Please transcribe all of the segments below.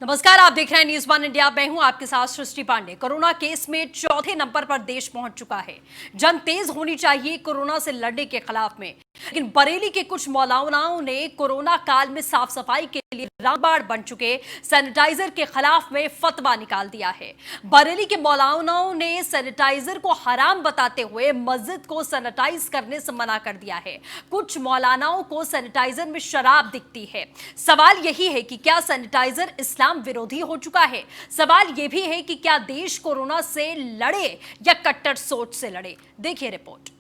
नमस्कार, आप देख रहे हैं न्यूज वन इंडिया। मैं हूं आपके साथ सृष्टि पांडे। कोरोना केस में चौथे नंबर पर देश पहुंच चुका है। जंग तेज होनी चाहिए कोरोना से लड़ने के खिलाफ में, लेकिन बरेली के कुछ मौलानाओं ने कोरोना काल में साफ सफाई के लिए रामबाण बन चुके सैनिटाइजर के खिलाफ में फतवा निकाल दिया है। बरेली के मौलानाओं ने सैनिटाइजर को हराम बताते हुए मस्जिद को सैनिटाइज करने से मना कर दिया है। कुछ मौलानाओं को सैनिटाइजर में शराब दिखती है। सवाल यही है कि क्या सैनिटाइजर इस्लाम विरोधी हो चुका है? सवाल यह भी है कि क्या देश कोरोना से लड़े या कट्टर सोच से लड़े? देखिए रिपोर्ट।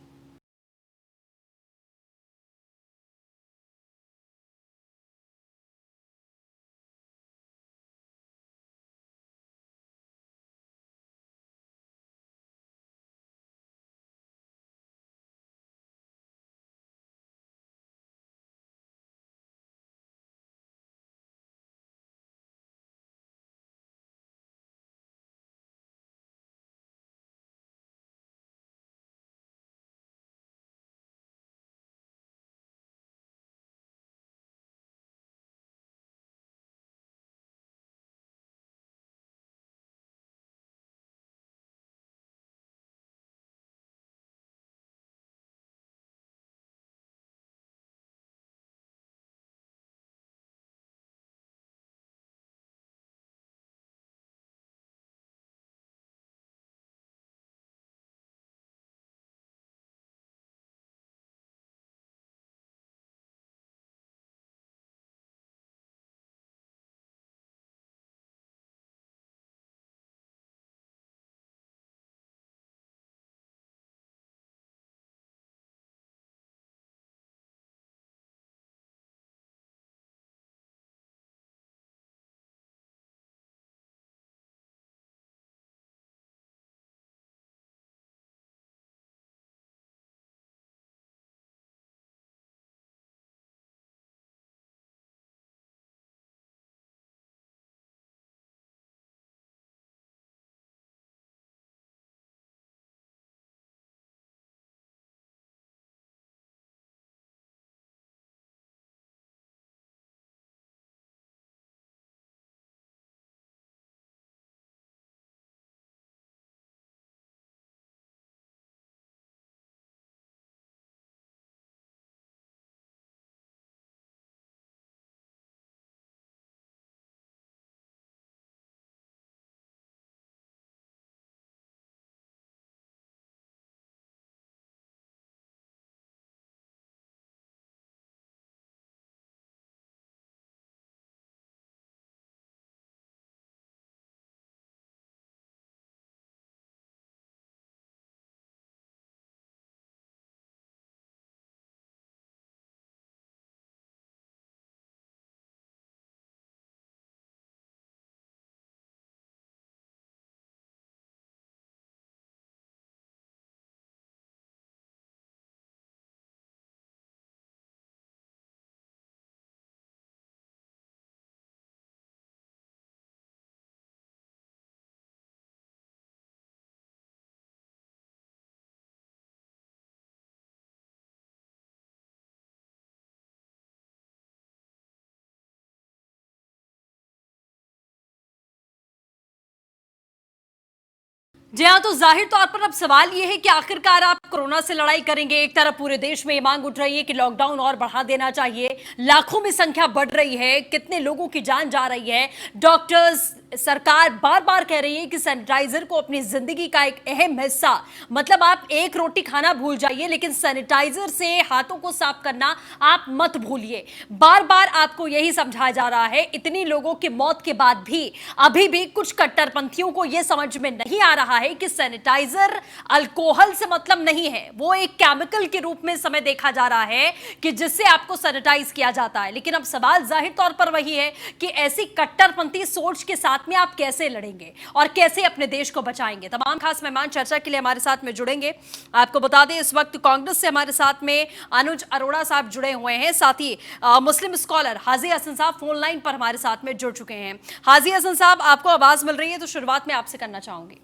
जी हाँ, तो जाहिर तौर पर अब सवाल ये है कि आखिरकार आप कोरोना से लड़ाई करेंगे। एक तरफ पूरे देश में ये मांग उठ रही है कि लॉकडाउन और बढ़ा देना चाहिए। लाखों में संख्या बढ़ रही है, कितने लोगों की जान जा रही है। डॉक्टर्स, सरकार बार बार कह रही है कि सैनिटाइजर को अपनी जिंदगी का एक अहम हिस्सा, मतलब आप एक रोटी खाना भूल जाइए लेकिन सैनिटाइजर से हाथों को साफ करना आप मत भूलिए। बार बार आपको यही समझाया जा रहा है। इतनी लोगों की मौत के बाद भी अभी भी कुछ कट्टरपंथियों को यह समझ में नहीं आ रहा है कि सैनिटाइजर अल्कोहल से मतलब नहीं है, वो एक केमिकल के रूप में समय देखा जा रहा है कि जिससे आपको सैनिटाइज किया जाता है। लेकिन अब सवाल जाहिर तौर पर वही है कि ऐसी कट्टरपंथी सोच के साथ में आप कैसे लड़ेंगे और कैसे अपने देश को बचाएंगे। तमाम खास मेहमान चर्चा के लिए हमारे साथ में जुड़ेंगे। आपको बता दें, इस वक्त कांग्रेस से हमारे साथ में अनुज अरोड़ा साहब जुड़े हुए हैं। साथ ही मुस्लिम स्कॉलर हाजी हसन साहब फोन लाइन पर हमारे साथ में जुड़ चुके हैं। हाजी हसन साहब, आपको आवाज मिल रही है? तो शुरुआत में आपसे करना चाहूंगी।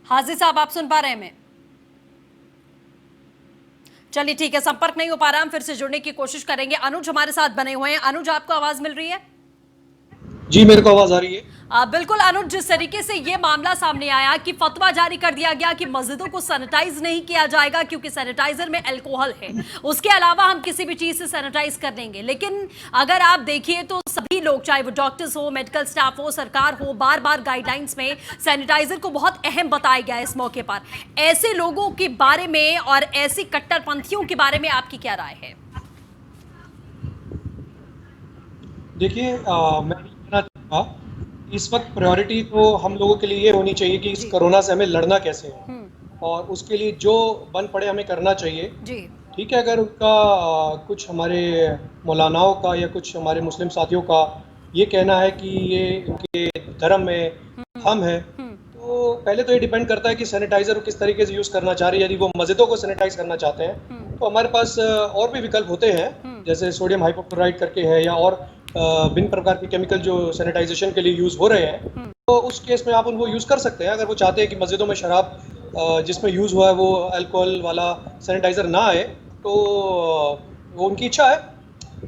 हाजी साहब, आप सुन पा रहे हैं? मैं चलिए ठीक है, संपर्क नहीं हो पा रहा, हम फिर से जुड़ने की कोशिश करेंगे। अनुज हमारे साथ बने हुए हैं। अनुज, आपको आवाज मिल रही है? जी, मेरे को आवाज आ रही है। बिल्कुल अनुज, जिस तरीके से ये मामला सामने आया कि फतवा जारी कर दिया गया कि मस्जिदों को सैनिटाइज नहीं किया जाएगा क्योंकि सैनिटाइजर में अल्कोहल है, उसके अलावा हम किसी भी चीज से सैनिटाइज कर देंगे। लेकिन अगर आप देखिए तो सभी लोग, चाहे वो डॉक्टर्स हो, मेडिकल स्टाफ हो, सरकार हो, बार बार गाइडलाइंस में सैनिटाइजर को बहुत अहम बताया गया है इस मौके पर। ऐसे लोगों के बारे में और ऐसी कट्टरपंथियों के बारे में आपकी क्या राय है? देखिए, मैं ये कहना चाहूँगा, इस वक्त प्रायोरिटी तो हम लोगों के लिए ये होनी चाहिए कि इस जी। कोरोना से हमें लड़ना कैसे है, हम्म। और उसके लिए जो बन पड़े हमें करना चाहिए। जी। ठीक है, अगर उनका कुछ हमारे मौलानाओं का या कुछ हमारे मुस्लिम साथियों का ये कहना है कि ये इनके धर्म में हम्म। हम है, हम्म। तो पहले तो ये डिपेंड करता है कि सैनिटाइज़र किस तरीके से यूज़ करना चाह रहे हैं। यदि वो मस्जिदों को सैनिटाइज करना चाहते हैं हम्म। तो हमारे पास और भी विकल्प होते हैं, हम्म। जैसे सोडियम हाइपोक्लोराइड करके है, या और भिन्न प्रकार के केमिकल जो सैनिटाइजेशन के लिए यूज़ हो रहे हैं। हम्म। तो उस केस में आप उनको यूज़ कर सकते हैं। अगर वो चाहते हैं कि मस्जिदों में शराब जिसमें यूज़ हुआ है वो अल्कोहल वाला सैनिटाइज़र ना आए, तो वो उनकी इच्छा है।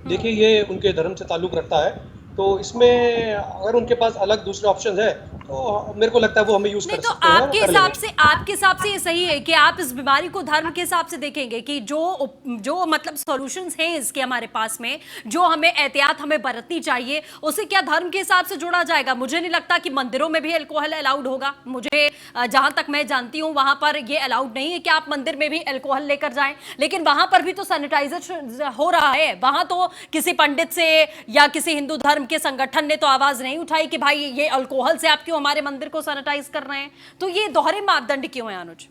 देखिए, ये उनके धर्म से ताल्लुक़ रखता है, तो इसमें अगर उनके पास अलग दूसरे ऑप्शंस है तो मेरे को लगता है वो हमें यूज़ नहीं कर तो सकते हैं और वो कर लेंगे। आपके हिसाब से ये सही है कि आप इस बीमारी को धर्म के हिसाब से देखेंगे कि जो मतलब सॉल्यूशंस हैं इसके हमारे पास में, जो हमें एहतियात हमें बरतनी चाहिए, उसे क्या धर्म के हिसाब से जोड़ा जाएगा? मुझे नहीं लगता कि मंदिरों में भी अल्कोहल अलाउड होगा। मुझे जहां तक मैं जानती हूं वहां पर ये अलाउड नहीं है कि आप मंदिर में भी अल्कोहल लेकर जाएं, लेकिन वहां पर भी तो सैनिटाइजर हो रहा है। वहां तो किसी पंडित से या किसी हिंदू धर्म के संगठन ने तो आवाज नहीं उठाई कि भाई ये अल्कोहल से आप क्यों हमारे मंदिर को सैनिटाइज कर रहे हैं। तो ये दोहरे मापदंड क्यों है अनुज?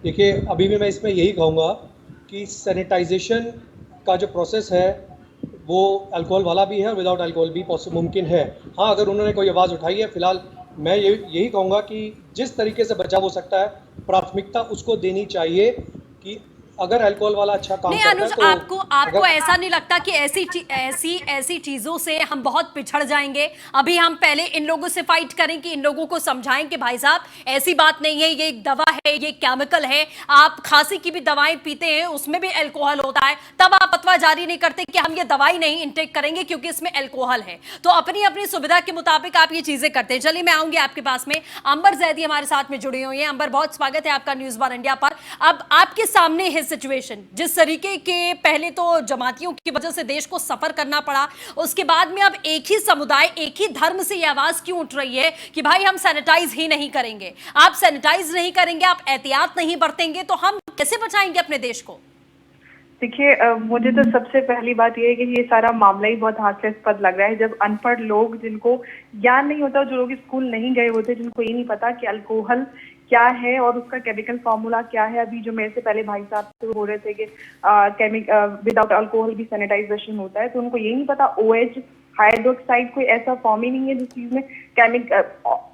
देखिए, अभी भी मैं इसमें यही कहूँगा कि सैनिटाइजेशन का जो प्रोसेस है वो अल्कोहल वाला भी है और विदाउट अल्कोहल भी मुमकिन है। हाँ, अगर उन्होंने कोई आवाज़ उठाई है, फिलहाल मैं यही कहूँगा कि जिस तरीके से बचाव हो सकता है प्राथमिकता उसको देनी चाहिए। कि अगर अल्कोहल वाला अच्छा काम नहीं करता अनुज, है तो आपको अगर ऐसा नहीं लगता कि ऐसी चीजों से हम बहुत पिछड़ जाएंगे? अभी हम पहले इन लोगों से फाइट करें कि इन लोगों को समझाएं कि भाई साहब ऐसी बात नहीं है, ये एक दवा है, ये केमिकल है। आप खांसी की भी दवाएं पीते हैं, उसमें भी अल्कोहल होता है, तब आप फतवा जारी नहीं करते कि हम ये दवाई नहीं इंटेक करेंगे क्योंकि इसमें अल्कोहल है। तो अपनी अपनी सुविधा के मुताबिक आप ये चीजें करते हैं। चलिए मैं आऊंगी आपके पास में। अंबर जैदी हमारे साथ में जुड़ी हुई है। अंबर, बहुत स्वागत है आपका न्यूज़ वन इंडिया पर। अब आपके सामने है सिचुएशन, जिस तरीके के पहले तो जमातियों की वजह से देश को सफर करना पड़ा, उसके बाद में अब एक ही समुदाय, एक ही धर्म से यह आवाज क्यों उठ रही है कि भाई हम सैनिटाइज ही नहीं करेंगे। आप सैनिटाइज नहीं करेंगे, आप एहतियात नहीं बरतेंगे, तो हम कैसे बचाएंगे अपने देश को? देखिए, मुझे तो सबसे पहली बात यह है कि ये सारा मामला ही बहुत हास्यास्पद लग रहा है। जब अनपढ़ लोग, जिनको ज्ञान नहीं होता, जो लोग स्कूल नहीं गए होते, जिनको ये नहीं पता कि अल्कोहल क्या है और उसका केमिकल फॉर्मूला क्या है। अभी जो मेरे से पहले भाई साहब से बोल रहे थे कि विदाउट अल्कोहल भी सैनिटाइजेशन होता है, तो उनको ये नहीं पता OH हाइड्रोक्साइड कोई ऐसा फॉर्म ही नहीं है जिस चीज में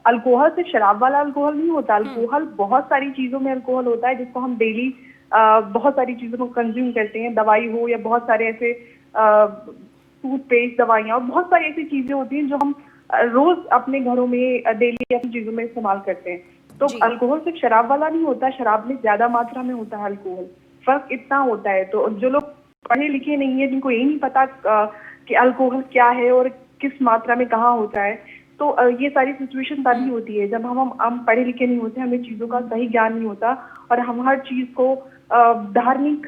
अल्कोहल सिर्फ शराब वाला अल्कोहल नहीं होता। अल्कोहल बहुत सारी चीजों में अल्कोहल होता है जिसको हम डेली बहुत सारी चीजों को कंज्यूम करते हैं, दवाई हो या बहुत सारे ऐसे टूथपेस्ट, दवाइयाँ, और बहुत सारी ऐसी चीजें होती हैं जो हम रोज अपने घरों में डेली अपनी चीजों में इस्तेमाल करते हैं। तो अल्कोहल सिर्फ शराब वाला नहीं होता, शराब में ज्यादा मात्रा में होता है अल्कोहल, फर्क इतना होता है। तो जो लोग पढ़े लिखे नहीं है, जिनको यही नहीं पता कि अल्कोहल क्या है और किस मात्रा में कहाँ होता है, तो ये सारी सिचुएशन तभी होती है जब हम पढ़े लिखे नहीं होते, हमें चीजों का सही ज्ञान नहीं होता और हम हर चीज को धार्मिक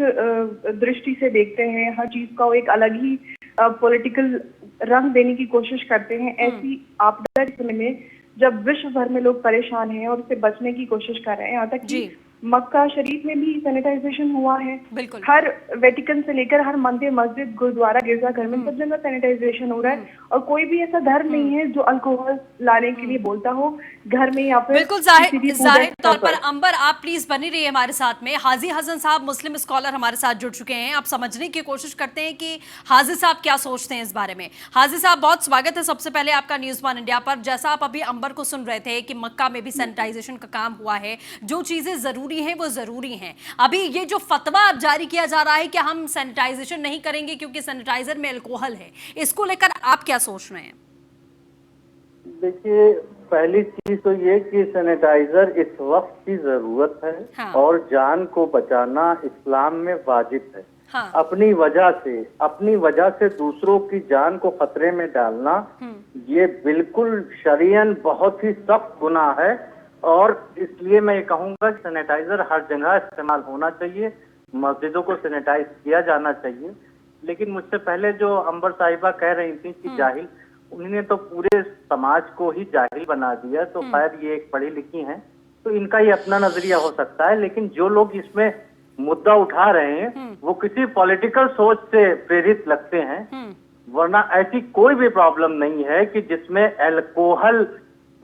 दृष्टि से देखते हैं, हर चीज का एक अलग ही पॉलिटिकल रंग देने की कोशिश करते हैं। ऐसी आपदा के समय में जब विश्व भर में लोग परेशान हैं और उससे बचने की कोशिश कर रहे हैं, यहाँ तक कि मक्का शरीफ में भी सैनिटाइजेशन हुआ है। बिल्कुल। हर वेटिकन से लेकर हर मंदिर, मस्जिद, गुरुद्वारा, गिरजाघर में सब जगह सैनिटाइजेशन हो रहा है और कोई भी ऐसा धर्म नहीं है जो अल्कोहल लाने के लिए बोलता हो घर में या फिर बिल्कुल। जाहिर तौर पर अंबर, आप प्लीज बनी रहिए हमारे साथ में। हाजी हसन साहब, मुस्लिम स्कॉलर, हमारे साथ जुड़ चुके हैं। आप समझने की कोशिश करते हैं कि हाजी साहब क्या सोचते हैं इस बारे में। हाजी साहब, बहुत स्वागत है सबसे पहले आपका न्यूज़ वन इंडिया पर। जैसा आप अभी अंबर को सुन रहे थे कि मक्का में भी सैनिटाइजेशन का काम हुआ है, जो चीजें जरूरी हैं वो जरूरी हैं। अभी ये जो फतवा अब जारी किया जा रहा है कि हम सैनिटाइजेशन नहीं करेंगे क्योंकि सैनिटाइजर में अल्कोहल है, इसको लेकर आप क्या सोच रहे हैं? देखिए, पहली चीज तो ये कि सैनिटाइजर इस वक्त की जरूरत है। हाँ। और जान को बचाना इस्लाम में वाजिब है। हाँ। अपनी वजह से दूसरों की जान को खतरे में डालना ये बिल्कुल शरीयन बहुत ही सख्त गुनाह है। और इसलिए मैं ये कहूंगा कि सैनिटाइजर हर जगह इस्तेमाल होना चाहिए, मस्जिदों को सैनिटाइज किया जाना चाहिए। लेकिन मुझसे पहले जो अंबर साहिबा कह रही थी कि जाहिल, उन्होंने तो पूरे समाज को ही जाहिल बना दिया। तो खैर ये एक पढ़ी लिखी हैं, तो इनका ये अपना नजरिया हो सकता है। लेकिन जो लोग इसमें मुद्दा उठा रहे हैं वो किसी पॉलिटिकल सोच से प्रेरित लगते हैं, वरना ऐसी कोई भी प्रॉब्लम नहीं है कि जिसमें अल्कोहल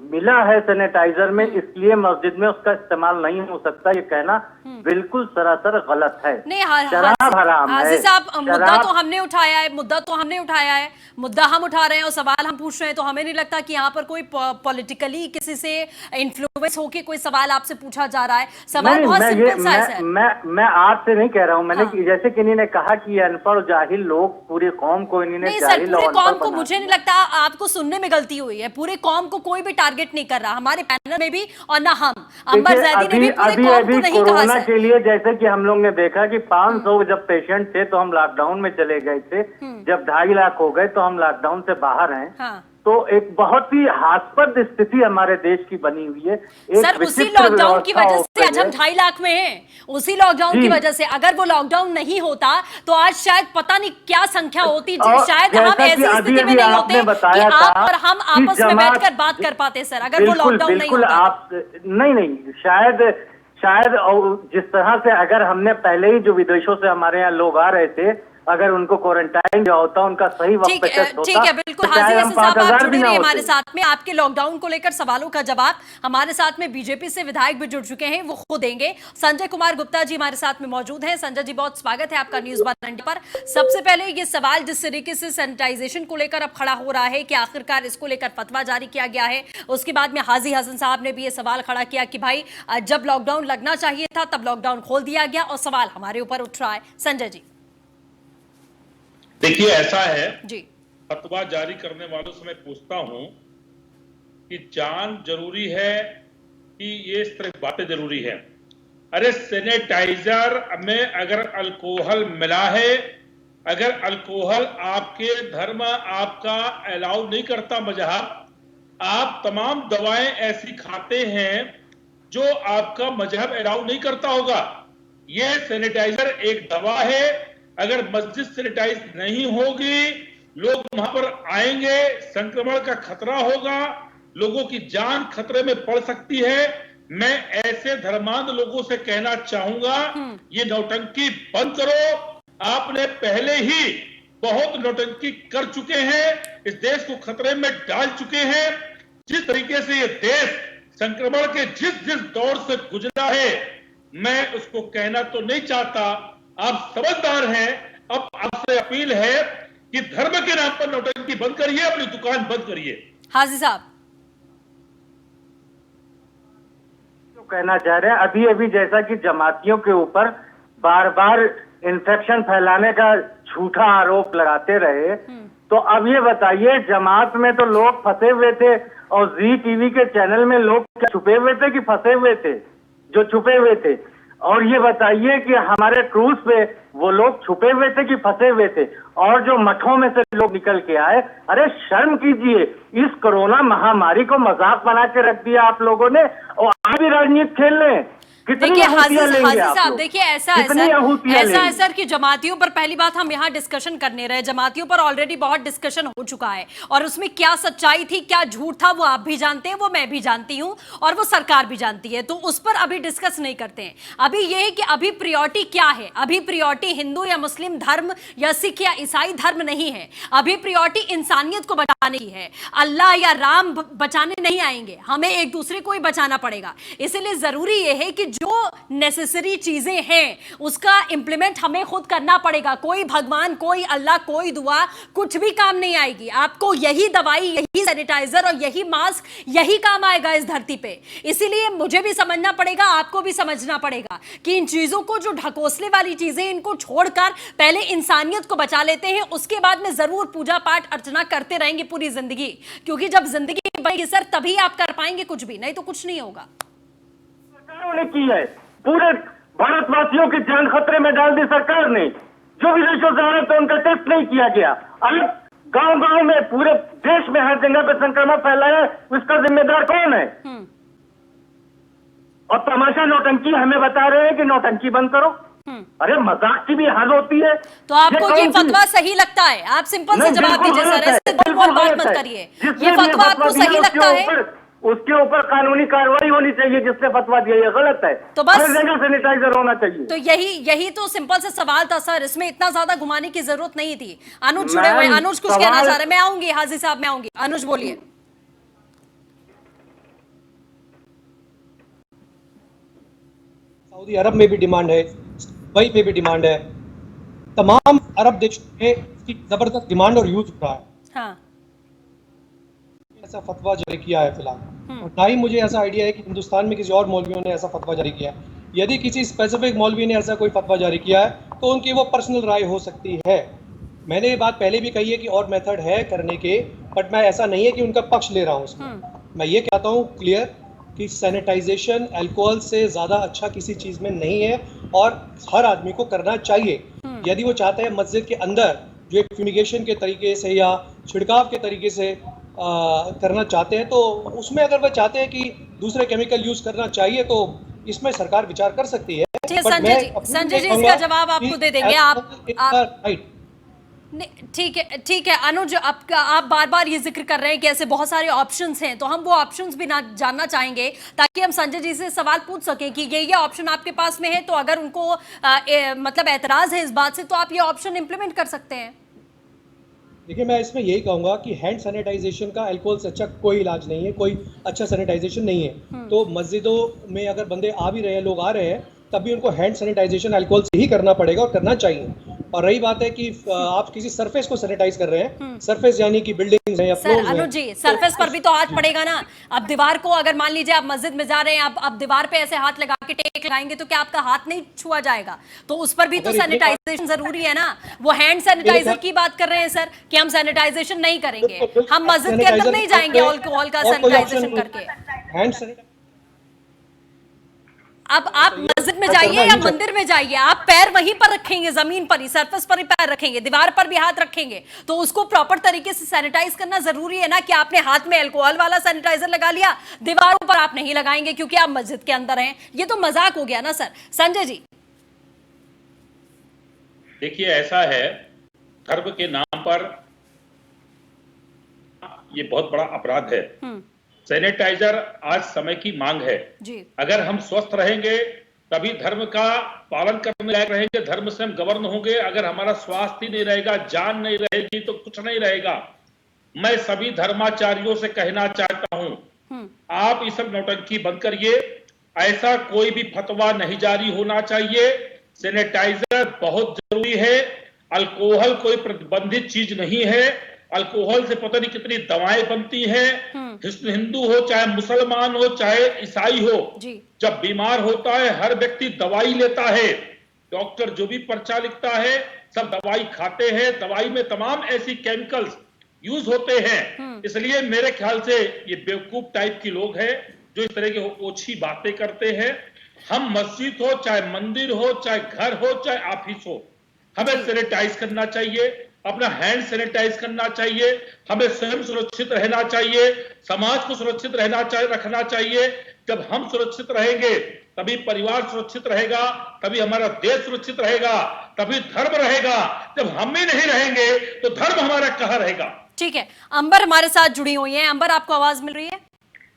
मिला है सैनिटाइजर में इसलिए मस्जिद में उसका इस्तेमाल नहीं हो सकता। ये कहना बिल्कुल सरासर गलत है। नहीं, शराब हराम है। हाजी साहब, मुद्दा तो हमने उठाया है, मुद्दा हम उठा रहे हैं और सवाल हम पूछ रहे हैं। तो हमें नहीं लगता कि यहाँ पर कोई पॉलिटिकली किसी से इन्फ्लुएंस होके कोई सवाल आपसे पूछा जा रहा है। सवाल बहुत सिंपल सा है। मैं आपसे नहीं कह रहा हूँ, मैंने जैसे कि इन्होंने कहा कि अनपढ़ जाहिल लोग पूरी कौम को इन्होंने जाहिल और पूरे कौम को, मुझे नहीं लगता, आपको सुनने में गलती हुई है। पूरे कौम को कोई भी टारगेट नहीं कर रहा, हमारे पैनल में भी और ना हम अंबर जैदी ने भी पूरे कौम को नहीं कहा कोरोना के लिए जैसे कि हम लोग ने देखा कि 500 जब पेशेंट थे तो हम लॉकडाउन में चले गए थे। जब 2.5 लाख हो गए तो हम लॉकडाउन से बाहर हैं। हाँ। तो एक बहुत ही हास्पद स्थिति हमारे देश की बनी हुई है। सर, उसी लॉकडाउन की वजह से आज हम 2.5 लाख में हैं। उसी लॉकडाउन की वजह से, अगर वो लॉकडाउन नहीं होता तो आज शायद पता नहीं क्या संख्या होती, शायद हम ऐसी स्थिति में नहीं होते कि आप और हम आपस में बैठकर बात कर पाते। सर, अगर वो लॉकडाउन नहीं होता। नहीं, शायद जिस तरह से अगर हमने पहले ही जो विदेशों से हमारे यहाँ लोग आ रहे थे, अगर उनको क्वारंटाइन जो होता उनका सही वक्त पे टेस्ट होता, ठीक है, बिल्कुल। हाजी हसन साहब, आप जुड़े रहिए हमारे साथ में। आपके लॉकडाउन को लेकर सवालों का जवाब हमारे साथ में बीजेपी से विधायक भी जुड़ चुके हैं, वो खुद देंगे। संजय कुमार गुप्ता जी हमारे साथ में मौजूद हैं। संजय जी, बहुत स्वागत है आपका न्यूज़ 1 पर। सबसे पहले ये सवाल जिस तरीके से सैनिटाइजेशन को लेकर अब खड़ा हो रहा है कि आखिरकार इसको लेकर फतवा जारी किया गया है, उसके बाद में हाजी हसन साहब ने भी ये सवाल खड़ा किया कि भाई जब लॉकडाउन लगना चाहिए था तब लॉकडाउन खोल दिया गया और सवाल हमारे ऊपर उठ रहा है। संजय जी। देखिए, ऐसा है जी, फतवा जारी करने वालों से मैं पूछता हूं कि जान जरूरी है कि ये इस तरह बातें जरूरी है। अरे सैनिटाइजर में अगर अल्कोहल मिला है, अगर अल्कोहल आपके धर्म आपका अलाउ नहीं करता मजहब, आप तमाम दवाएं ऐसी खाते हैं जो आपका मजहब अलाउ नहीं करता होगा। ये सैनिटाइजर एक दवा है। अगर मस्जिद सैनिटाइज नहीं होगी, लोग वहां पर आएंगे, संक्रमण का खतरा होगा, लोगों की जान खतरे में पड़ सकती है। मैं ऐसे धर्मांध लोगों से कहना चाहूंगा, ये नौटंकी बंद करो। आपने पहले ही बहुत नौटंकी कर चुके हैं, इस देश को खतरे में डाल चुके हैं। जिस तरीके से ये देश संक्रमण के जिस दौर से गुजरा है, मैं उसको कहना तो नहीं चाहता। आप समझदार हैं। अब आपसे अपील है कि धर्म के नाम पर नौटंकी बंद करिए, अपनी दुकान बंद करिए। हाजी साहब, जो कहना चाह रहे हैं, अभी जैसा कि जमातियों के ऊपर बार बार इन्फेक्शन फैलाने का झूठा आरोप लगाते रहे, तो अब ये बताइए, जमात में तो लोग फंसे हुए थे और जी टीवी के चैनल में लोग छुपे हुए थे कि फंसे हुए थे? जो छुपे हुए थे। और ये बताइए कि हमारे क्रूज पे वो लोग छुपे हुए थे कि फंसे हुए थे? और जो मठों में से लोग निकल के आए, अरे शर्म कीजिए। इस कोरोना महामारी को मजाक बना के रख दिया आप लोगों ने, और आज भी राजनीति खेल लें। देखिए हाजी साहब, देखिए ऐसा है सर कि जमातियों पर, पहली बात हम यहाँ डिस्कशन करने रहे, जमातियों पर ऑलरेडी बहुत डिस्कशन हो चुका है और उसमें क्या सच्चाई थी क्या झूठ था वो आप भी जानते हैं, वो मैं भी जानती हूँ और वो सरकार भी जानती है, तो उस पर अभी डिस्कस नहीं करते हैं। अभी ये है कि अभी प्रियोरिटी क्या है। अभी प्रियोरिटी हिंदू या मुस्लिम धर्म या सिख या ईसाई धर्म नहीं है। अभी प्रियोरिटी इंसानियत को बचाने की है। अल्लाह या राम बचाने नहीं आएंगे, हमें एक दूसरे को ही बचाना पड़ेगा। इसलिए जरूरी ये है कि जो नेसेसरी चीजें हैं उसका इंप्लीमेंट हमें खुद करना पड़ेगा। कोई भगवान, कोई अल्लाह, कोई दुआ कुछ भी काम नहीं आएगी। आपको यही दवाई, यही सैनिटाइजर और यही मास्क, यही काम आएगा इस धरती पे। इसीलिए मुझे भी समझना पड़ेगा, आपको भी समझना पड़ेगा कि इन चीजों को, जो ढकोसले वाली चीजें, इनको छोड़कर पहले इंसानियत को बचा लेते हैं, उसके बाद में जरूर पूजा पाठ अर्चना करते रहेंगे पूरी जिंदगी। क्योंकि जब जिंदगी बनेगी सर, तभी आप कर पाएंगे कुछ भी, नहीं तो कुछ नहीं होगा। सरकारों ने की है, पूरे भारतवासियों की जान खतरे में डाल दी सरकार ने। जो विदेशों से आ रहे थे उनका टेस्ट नहीं किया गया। अब गांव-गांव में, पूरे देश में हर जगह पे संक्रमण फैलाया, उसका जिम्मेदार कौन है? और तमाशा नौटंकी हमें बता रहे हैं कि नौटंकी बंद करो। अरे मजाक की भी हद होती है। तो आपको ये फतवा सही लगता है? आप सिंपल से जवाब दीजिए सर, ऐसे गोल बात मत करिए। ये फतवा आपको सही लगता है? उसके ऊपर कानूनी कार्रवाई होनी चाहिए। जिसने फतवा दिया ये गलत है। तो बस हर जगह सैनिटाइजर होना चाहिए। तो यही तो सिंपल सा सवाल था सर, इसमें इतना ज्यादा घुमाने की जरूरत नहीं थी। अनुज जुड़े हुए, अनुज कुछ कहना चाह रहे हैं। मैं आऊंगी हाजी साहब, मैं आऊंगी। अनुज बोलिए। सऊदी अरब में भी डिमांड है, दुबई में भी डिमांड है, तमाम अरब देशों में इसकी जबरदस्त डिमांड और यूज हो रहा है। हाँ। ऐसा फतवा जारी किया है फिलहाल, और ना ही मुझे ऐसा आइडिया है कि हिंदुस्तान में किसी और मौलवियों ने ऐसा फतवा जारी किया है। यदि किसी स्पेसिफिक मौलवी ने ऐसा कोई फतवा जारी किया है तो उनकी वो पर्सनल राय हो सकती है। मैंने ये बात पहले भी कही है कि और मेथड है करने के, बट मैं ऐसा नहीं है कि उनका पक्ष ले रहा हूँ उसमें। मैं ये कहता हूँ क्लियर कि सैनिटाइजेशन अल्कोहल से ज़्यादा अच्छा किसी चीज़ में नहीं है और हर आदमी को करना चाहिए। यदि वो चाहते हैं मस्जिद के अंदर जो एक फ्यूमिगेशन के तरीके से या छिड़काव के तरीके से करना चाहते हैं, तो उसमें अगर वो चाहते हैं कि दूसरे केमिकल यूज करना चाहिए तो इसमें सरकार विचार कर सकती है। संजय जी इसका जवाब आपको दे देंगे। आप ठीक है अनुज, आप बार बार ये जिक्र कर रहे हैं कि ऐसे बहुत सारे ऑप्शंस हैं, तो हम वो ऑप्शंस भी ना जानना चाहेंगे ताकि हम संजय जी से सवाल पूछ सकें कि ये ऑप्शन आपके पास में है, तो अगर उनको मतलब एतराज है इस बात से, तो आप ये ऑप्शन इंप्लीमेंट कर सकते हैं। देखिए, मैं इसमें यही कहूंगा कि हैंड सैनिटाइजेशन का अल्कोहल से अच्छा कोई इलाज नहीं है, कोई अच्छा सैनिटाइजेशन नहीं है। तो मस्जिदों में अगर बंदे आ भी रहे हैं, लोग आ रहे हैं, तब भी उनको हैंड सैनिटाइजेशन अल्कोहल से ही करना पड़ेगा और करना चाहिए। और रही बात है कि आप किसी सरफेस को सैनिटाइज कर रहे हैं, सरफेस यानी कि बिल्डिंग्स हैं या फ्लोर्स हैं। अनुज जी, सरफेस पर भी तो हाथ पड़ेगा ना। अब दीवार को, अगर मान लीजिए आप मस्जिद में जा रहे हैं, आप दीवार पे ऐसे हाथ लगा के टेक लगाएंगे तो क्या आपका हाथ नहीं छुआ जाएगा? तो उस पर भी तो सैनिटाइजेशन जरूरी है ना। वो हैंड सैनिटाइजर की बात कर रहे हैं सर कि हम सैनिटाइजेशन नहीं करेंगे, हम मस्जिद के अंदर नहीं जाएंगे अल्कोहल का सैनिटाइजेशन करके। हैंड अब आप मस्जिद में जाइए या मंदिर में जाइए, आप पैर वहीं पर रखेंगे, जमीन पर ही, सरफेस पर ही पैर रखेंगे, दीवार पर भी हाथ रखेंगे, तो उसको प्रॉपर तरीके से सैनिटाइज करना जरूरी है ना। कि आपने हाथ में अल्कोहल वाला सैनिटाइजर लगा लिया, दीवारों पर आप नहीं लगाएंगे क्योंकि आप मस्जिद के अंदर हैं। ये तो मजाक हो गया ना सर। संजय जी देखिए, ऐसा है, धर्म के नाम पर ये बहुत बड़ा अपराध है। सैनिटाइजर आज समय की मांग है जी। अगर हम स्वस्थ रहेंगे तभी धर्म का पालन करने लायक रहेंगे, धर्म से हम गवर्न होंगे। अगर हमारा स्वास्थ्य नहीं रहेगा, जान नहीं रहेगी, तो कुछ नहीं रहेगा। मैं सभी धर्माचार्यों से कहना चाहता हूं, आप इस सब नौटंकी बंद करिए। ऐसा कोई भी फतवा नहीं जारी होना चाहिए। सैनिटाइजर बहुत जरूरी है। अल्कोहल कोई प्रतिबंधित चीज नहीं है। अल्कोहल से पता नहीं कितनी दवाएं बनती हैं। हिंदू हो, चाहे मुसलमान हो, चाहे ईसाई हो, जब बीमार होता है हर व्यक्ति दवाई लेता है। डॉक्टर जो भी पर्चा लिखता है सब दवाई खाते हैं। दवाई में तमाम ऐसी केमिकल्स यूज होते हैं। इसलिए मेरे ख्याल से ये बेवकूफ टाइप के लोग हैं जो इस तरह की ओछी बातें करते हैं। हम मस्जिद हो, चाहे मंदिर हो, चाहे घर हो, चाहे ऑफिस हो, हमें सैनिटाइज करना चाहिए, अपना हैंड सैनिटाइज करना चाहिए। हमें स्वयं सुरक्षित रहना चाहिए, समाज को सुरक्षित रखना चाहिए। जब हम सुरक्षित रहेंगे तभी परिवार सुरक्षित रहेगा, तभी हमारा देश सुरक्षित रहेगा, तभी धर्म रहेगा। जब हम ही नहीं रहेंगे तो धर्म हमारा कहाँ रहेगा? ठीक है, अंबर हमारे साथ जुड़ी हुई है। अंबर, आपको आवाज मिल रही है?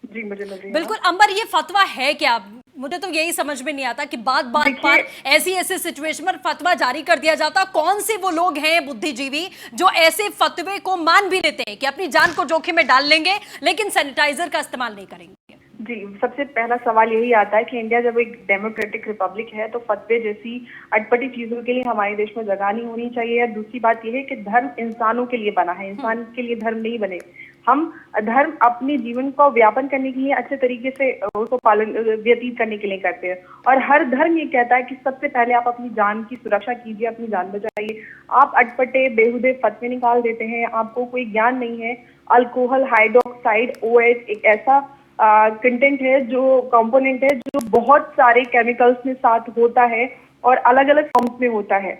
जी, मुझे मिल रही है। बिल्कुल अंबर, ये फतवा है क्या? मुझे तो यही समझ में नहीं आता कि बात पर ऐसी सिचुएशन पर फतवा जारी कर दिया जाता। कौन से वो लोग हैं बुद्धिजीवी जो ऐसे फतवे को मान भी लेते हैं कि अपनी जान को जोखिम में डाल लेंगे लेकिन सैनिटाइजर का इस्तेमाल नहीं करेंगे? जी, सबसे पहला सवाल यही आता है कि इंडिया जब एक डेमोक्रेटिक रिपब्लिक है तो फतवे जैसी अटपटी चीजों के लिए हमारे देश में जगह नहीं होनी चाहिए। और दूसरी बात यह है कि धर्म इंसानों के लिए बना है, इंसान के लिए धर्म नहीं बने। हम धर्म अपने जीवन को व्यापन करने के लिए अच्छे तरीके से उसको पालन व्यतीत करने के लिए करते हैं। और हर धर्म ये कहता है कि सबसे पहले आप अपनी जान की सुरक्षा कीजिए, अपनी जान बचाइए। आप अटपटे बेहुदे फतवे निकाल देते हैं, आपको कोई ज्ञान नहीं है। अल्कोहल हाइड्रोक्साइड OH एक ऐसा कंटेंट है, जो कंपोनेंट है, जो बहुत सारे केमिकल्स में साथ होता है और अलग अलग फॉर्म्स में होता है।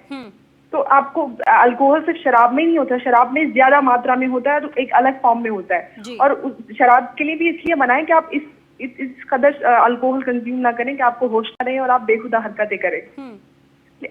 तो आपको अल्कोहल सिर्फ शराब में नहीं होता, शराब में ज्यादा मात्रा में होता है तो एक अलग फॉर्म में होता है। और शराब के लिए भी इसलिए मना है कि आप इस कदर अल्कोहल कंज्यूम ना करें कि आपको होश ना रहे और आप बेखुदा हरकतें करें।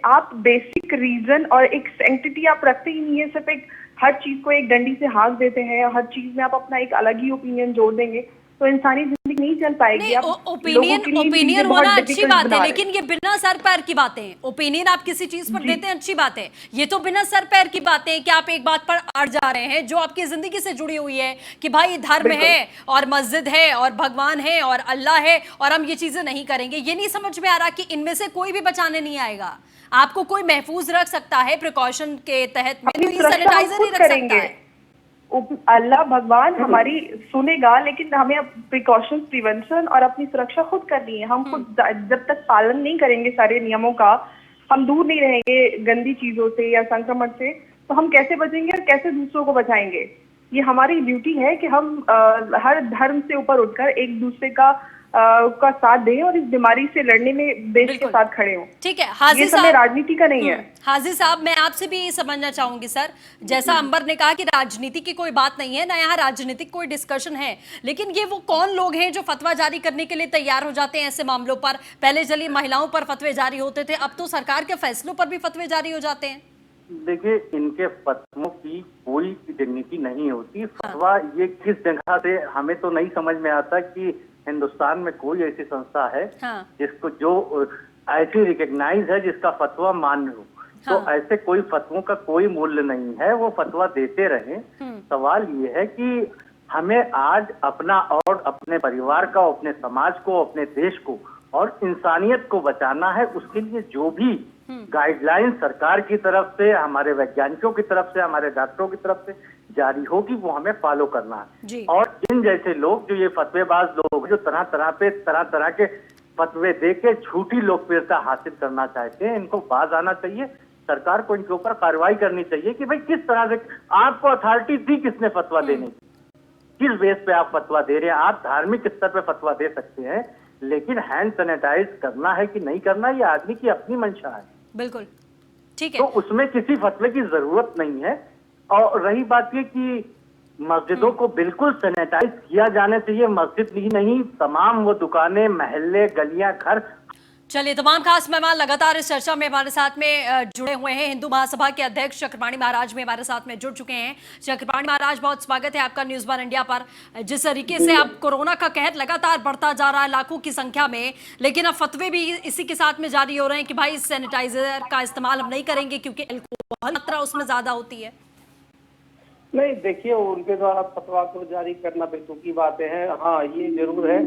आप बेसिक रीजन और एक सैंक्टिटी आप रखते ही नहीं है, सिर्फ एक हर चीज को एक डंडी से हाँक देते हैं। हर चीज में आप अपना एक अलग ही ओपिनियन जोड़ देंगे तो इंसानी जिंदगी नहीं चल पाएगी। ओपिनियन होना अच्छी बात है, लेकिन ये बिना सर पैर की बातें हैं। ओपिनियन आप किसी चीज पर देते हैं, अच्छी बात है। ये तो बिना सर पैर की बातें हैं कि आप एक बात पर अड़ जा रहे हैं जो आपकी जिंदगी से जुड़ी हुई है कि भाई धर्म है और मस्जिद है और भगवान है और अल्लाह है और हम ये चीजें नहीं करेंगे। ये नहीं समझ में आ रहा कि इनमें से कोई भी बचाने नहीं आएगा। आपको कोई महफूज रख सकता है प्रिकॉशन के तहत में, तो ये सैनिटाइजर ही रख सकता है। अल्लाह भगवान हमारी सुनेगा, लेकिन हमें प्रिकॉशन प्रिवेंशन और अपनी सुरक्षा खुद करनी है। हम खुद जब तक पालन नहीं करेंगे सारे नियमों का, हम दूर नहीं रहेंगे गंदी चीजों से या संक्रमण से, तो हम कैसे बचेंगे और कैसे दूसरों को बचाएंगे। ये हमारी ड्यूटी है कि हम हर धर्म से ऊपर उठकर एक दूसरे का साथ दें और इस बीमारी से लड़ने में देश के साथ खड़े हों। ठीक है हाजी साहब, राजनीति का नहीं है। हाजी साहब, मैं आपसे भी ये समझना चाहूंगी सर, जैसा अंबर ने कहा कि राजनीति की कोई बात नहीं है ना, यहाँ राजनीतिक कोई डिस्कशन है, लेकिन ये वो कौन लोग हैं जो फतवा जारी करने के लिए तैयार हो जाते हैं ऐसे मामलों पर? पहले चलिए महिलाओं पर फतवे जारी होते थे, अब तो सरकार के फैसलों पर भी फतवे जारी हो जाते हैं। देखिए, इनके फतवों की कोई डिग्निटी नहीं होती। फतवा ये किस जगह से, हमें तो नहीं समझ में आता कि हिंदुस्तान में कोई ऐसी संस्था है जिसको जो ऐसी रिकग्नाइज है जिसका फतवा मान्य हो। तो ऐसे कोई फतवों का कोई मूल्य नहीं है, वो फतवा देते रहे। सवाल ये है कि हमें आज अपना और अपने परिवार का, अपने समाज को, अपने देश को और इंसानियत को बचाना है। उसके लिए जो भी गाइडलाइन सरकार की तरफ से, हमारे वैज्ञानिकों की तरफ से, हमारे डॉक्टरों की तरफ से जारी होगी, वो हमें फॉलो करना है। और इन जैसे लोग जो ये फतवेबाज लोग जो तरह तरह के फतवे देके झूठी लोकप्रियता हासिल करना चाहते हैं, इनको बाज आना चाहिए। सरकार को इनके ऊपर कार्रवाई करनी चाहिए कि भाई किस तरह से आपको अथॉरिटी दी किसने फतवा देने की, किस बेस पे आप फतवा दे रहे हैं। आप धार्मिक स्तर पे फतवा दे सकते हैं, लेकिन हैंड सैनिटाइज करना है कि नहीं करना, ये आदमी की अपनी मंशा है। बिल्कुल ठीक है, तो उसमें किसी फतवे की जरूरत नहीं है। और रही बात ये कि मस्जिदों को बिल्कुल सैनिटाइज किया जाना चाहिए। मस्जिद ही नहीं, तमाम वो दुकानें, महल्ले, गलियां, घर। चलिए, तमाम खास मेहमान लगातार इस चर्चा में हमारे साथ में जुड़े हुए हैं। हिंदू महासभा के अध्यक्ष चक्रपाणी महाराज में हमारे साथ में जुड़ चुके हैं। चक्रपाणी महाराज, बहुत स्वागत है आपका न्यूज़ 1 इंडिया पर। जिस तरीके से अब कोरोना का कहर लगातार बढ़ता जा रहा है लाखों की संख्या में, लेकिन अब फतवे भी इसी के साथ में जारी हो रहे हैं कि भाई सैनिटाइजर का इस्तेमाल हम नहीं करेंगे क्योंकि अल्कोहल मात्रा उसमें ज्यादा होती है। नहीं, देखिए, उनके द्वारा फतवा को जारी करना बेतुकी बातें हैं। हाँ, ये जरूर है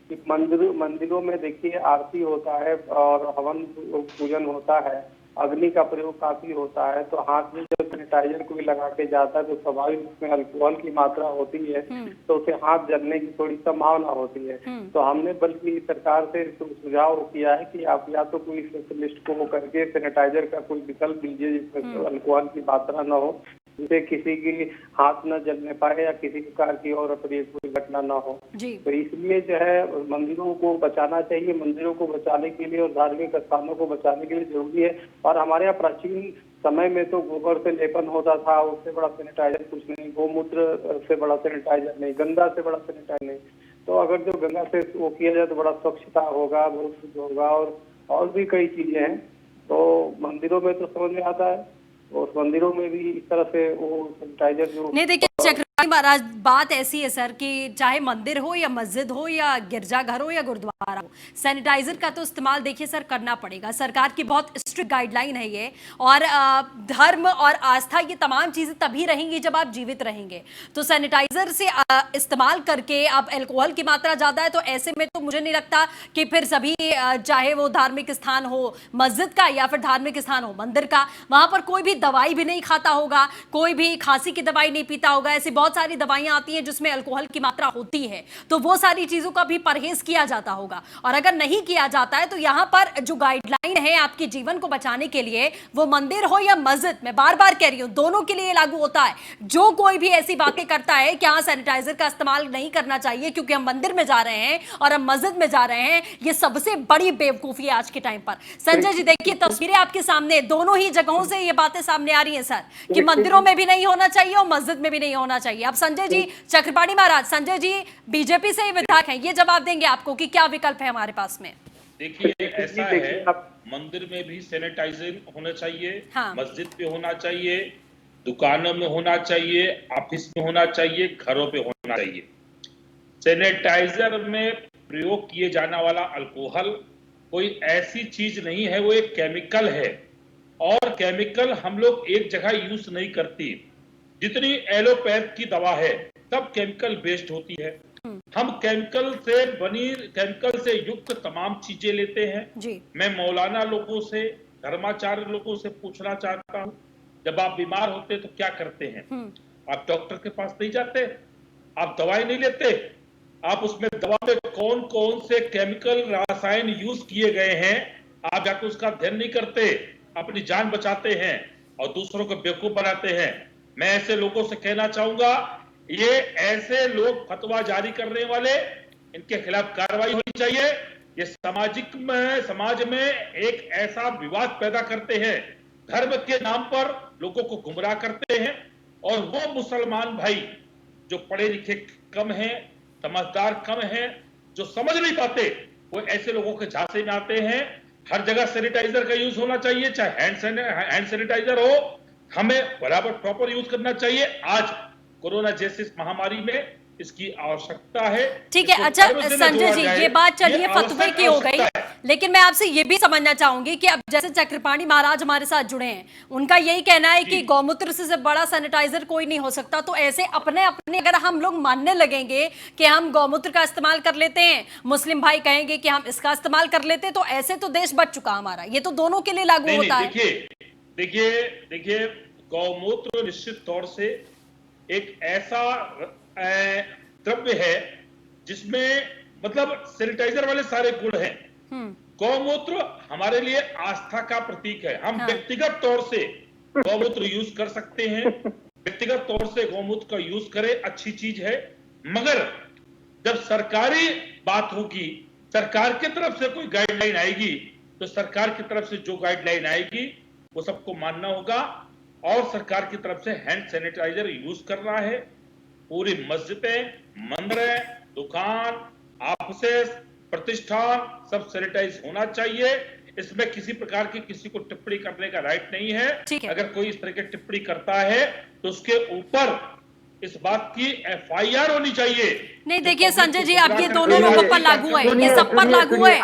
कि मंदिरों में देखिए आरती होता है और हवन पूजन होता है, अग्नि का प्रयोग काफी होता है। तो हाथ में जब सैनिटाइजर कोई लगा के जाता है तो स्वाभाविक उसमें अल्कोहल की मात्रा होती है, तो उसे हाथ जलने की थोड़ी संभावना होती है। तो हमने बल्कि सरकार से सुझाव किया है कि आप या तो कोई स्पेशलिस्ट को करके सैनिटाइजर का कोई विकल्प दीजिए जिसमें अल्कोहल की मात्रा न हो, जिससे किसी की हाथ न जलने पाए या किसी प्रकार की और अप्रिय कोई घटना न हो। तो इसलिए जो है मंदिरों को बचाना चाहिए। मंदिरों को बचाने के लिए और धार्मिक स्थानों को बचाने के लिए जरूरी है। और हमारे यहाँ प्राचीन समय में तो गोबर से लेपन होता था, उससे बड़ा सैनिटाइजर कुछ नहीं, गोमूत्र से बड़ा सैनिटाइजर नहीं, गंगा से बड़ा सैनिटाइजर नहीं। तो अगर जो गंगा से वो किया जाए तो बड़ा स्वच्छता होगा, बहुत शुद्ध होगा। और भी कई चीजें हैं। तो मंदिरों में तो समझ में आता है, और मंदिरों में भी इस तरह से वो सैनिटाइजर जो नहीं, देखिए महाराज बात ऐसी है सर कि चाहे मंदिर हो या मस्जिद हो या गिरजाघर हो या गुरुद्वारा हो, सैनिटाइजर का तो इस्तेमाल देखिए सर करना पड़ेगा। सरकार की बहुत स्ट्रिक्ट गाइडलाइन है ये, और धर्म और आस्था ये तमाम चीजें तभी रहेंगी जब आप जीवित रहेंगे। तो सैनिटाइजर से इस्तेमाल करके अब अल्कोहल की मात्रा ज्यादा है, तो ऐसे में तो मुझे नहीं लगता कि फिर सभी चाहे वो धार्मिक स्थान हो मस्जिद का या फिर धार्मिक स्थान हो मंदिर का, वहां पर कोई भी दवाई भी नहीं खाता होगा, कोई भी खांसी की दवाई नहीं पीता होगा। ऐसी बहुत सारी दवाइयां आती हैं जिसमें अल्कोहल की मात्रा होती है, तो वो सारी चीजों का भी परहेज किया जाता होगा। और अगर नहीं किया जाता है तो यहां पर जो गाइडलाइन है आपके जीवन को बचाने के लिए, वो मंदिर हो या मस्जिद, मैं बार बार कह रही हूं दोनों के लिए लागू होता है। जो कोई भी ऐसी बातें करता है कि हाँ सैनिटाइजर का इस्तेमाल नहीं करना चाहिए क्योंकि हम मंदिर में जा रहे हैं और हम मस्जिद में जा रहे हैं, ये सबसे बड़ी बेवकूफी है आज के टाइम पर। संजय जी देखिए तस्वीरें आपके सामने, दोनों ही जगहों से ये बातें सामने आ रही हैं सर कि मंदिरों में भी नहीं होना चाहिए और मस्जिद में भी नहीं होना चाहिए। अब संजय जी चक्रपाणी महाराज, संजय जी बीजेपी से ही विधायक हैं, ये जवाब देंगे आपको कि क्या विकल्प है हमारे पास में। देखिए ऐसा है, मंदिर में भी सैनिटाइजर होना चाहिए, हाँ। मस्जिद पे होना चाहिए, दुकानों में होना चाहिए, ऑफिस में होना चाहिए, घरों पे होना चाहिए। सैनिटाइजर में प्रयोग किए जाने वाला अल्कोहल कोई ऐसी चीज नहीं है, वो एक केमिकल है, और केमिकल हम लोग एक जगह यूज नहीं करती। जितनी एलोपैथ की दवा है सब केमिकल बेस्ड होती है। हम केमिकल से युक्त तमाम चीजें लेते हैं जी। मैं मौलाना लोगों से, धर्माचार्य लोगों से पूछना चाहता हूं, जब आप बीमार होते तो क्या करते हैं? आप डॉक्टर के पास नहीं जाते, आप दवाई नहीं लेते, आप उसमें दवा में कौन कौन से केमिकल रसायन यूज किए गए हैं आप जाकर उसका अध्ययन नहीं करते, अपनी जान बचाते हैं और दूसरों को बेवकूफ बनाते हैं। मैं ऐसे लोगों से कहना चाहूंगा, ये ऐसे लोग फतवा जारी करने वाले, इनके खिलाफ कार्रवाई होनी चाहिए। ये समाज में एक ऐसा विवाद पैदा करते हैं, धर्म के नाम पर लोगों को गुमराह करते हैं, और वो मुसलमान भाई जो पढ़े लिखे कम हैं, समझदार कम हैं, जो समझ नहीं पाते, वो ऐसे लोगों के झांसे में आते हैं। हर जगह सैनिटाइजर का यूज होना चाहिए, चाहे हैंड सैनिटाइजर हो, हमें बराबर प्रॉपर यूज करना चाहिए। आज कोरोना जैसी महामारी में इसकी आवश्यकता है। ठीक है, अच्छा संजय जी ये बात चलिए फतवे की हो गई, लेकिन मैं आपसे ये भी समझना चाहूंगी कि अब जैसे चक्रपाणी महाराज हमारे साथ जुड़े हैं, उनका यही कहना है कि गौमूत्र से बड़ा सैनिटाइजर कोई नहीं हो सकता। तो ऐसे अपने अपने अगर हम लोग मानने लगेंगे कि हम गौमूत्र का इस्तेमाल कर लेते हैं, मुस्लिम भाई कहेंगे कि हम इसका इस्तेमाल कर लेते हैं, तो ऐसे तो देश बच चुका हमारा। ये तो दोनों के लिए लागू होता है। देखिए गौमूत्र निश्चित तौर से एक ऐसा द्रव्य है जिसमें मतलब सैनिटाइजर वाले सारे गुण हैं। गौमूत्र हमारे लिए आस्था का प्रतीक है। हम व्यक्तिगत तौर से गौमूत्र यूज कर सकते हैं, व्यक्तिगत तौर से गौमूत्र का यूज करें, अच्छी चीज है। मगर जब सरकारी बात होगी, सरकार की तरफ से कोई गाइडलाइन आएगी, तो सरकार की तरफ से जो गाइडलाइन आएगी वो सबको मानना होगा। और सरकार की तरफ से हैंड सैनिटाइजर यूज कर रहा है, पूरी मस्जिदें, मंदिर, दुकान, ऑफिस, प्रतिष्ठान सब सैनिटाइज होना चाहिए। इसमें किसी प्रकार की किसी को टिप्पणी करने का राइट नहीं है। अगर कोई इस तरह की टिप्पणी करता है तो उसके ऊपर इस बात की एफआईआर होनी चाहिए। नहीं देखिए संजय जी, अब ये दोनों लोगों पर लागू है, ये सब पर लागू है,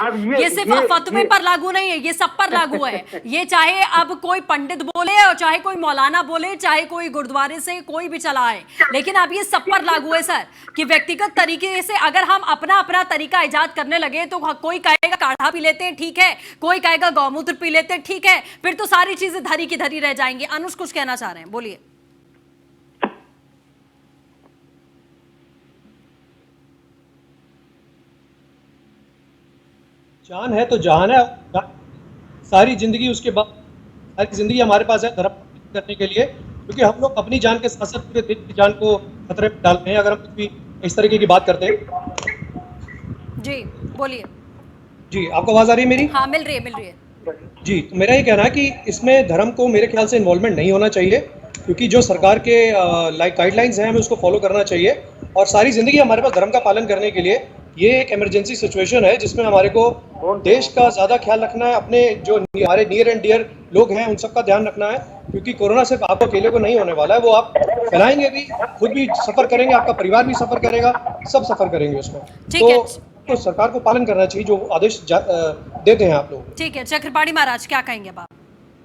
ये सिर्फ फतवे पर लागू नहीं है, ये सब पर लागू है। ये चाहे अब कोई पंडित बोले और चाहे कोई मौलाना बोले, चाहे कोई गुरुद्वारे से कोई भी चलाए, लेकिन अब ये सब पर लागू है सर कि व्यक्तिगत तरीके से अगर हम अपना अपना तरीका इजाद करने लगे तो कोई कहेगा काढ़ा पी लेते हैं, ठीक है, कोई कहेगा गौमूत्र पी लेते हैं, ठीक है, फिर तो सारी चीजें धरी की धरी रह जाएंगी। अनुज कुछ कहना चाह रहे हैं, बोलिए। जान है तो जहान है, सारी जिंदगी उसके बाद सारी जिंदगी हमारे पास है धर्म करने के लिए, क्योंकि हम लोग अपनी जान के साथ साथ पूरे देश की जान को खतरे में डाल रहे हैं अगर हम कुछ भी इस तरीके की बात करते हैं। जी बोलिए। जी आपको आवाज आ रही है मेरी? हाँ मिल रही है। जी, तो मेरा ये कहना है कि इसमें धर्म को मेरे ख्याल से इन्वॉल्वमेंट नहीं होना चाहिए, क्योंकि जो सरकार के गाइडलाइंस हैं हमें उसको फॉलो करना चाहिए। और सारी जिंदगी हमारे पास धर्म का पालन करने के लिए ये एक इमरजेंसी सिचुएशन है जिसमें हमारे को देश का ज़्यादा ख्याल रखना है, अपने जो हमारे नियर एंड डियर लोग हैं उन सबका ध्यान रखना है, क्योंकि कोरोना सिर्फ आप अकेले को नहीं होने वाला है, वो आप फैलाएंगे भी, खुद भी सफ़र करेंगे, आपका परिवार भी सफ़र करेगा, सब सफ़र करेंगे उसमें। तो सरकार को पालन करना चाहिए जो आदेश देते हैं आप लोग। ठीक है, चक्रपाणी महाराज क्या कहेंगे आप?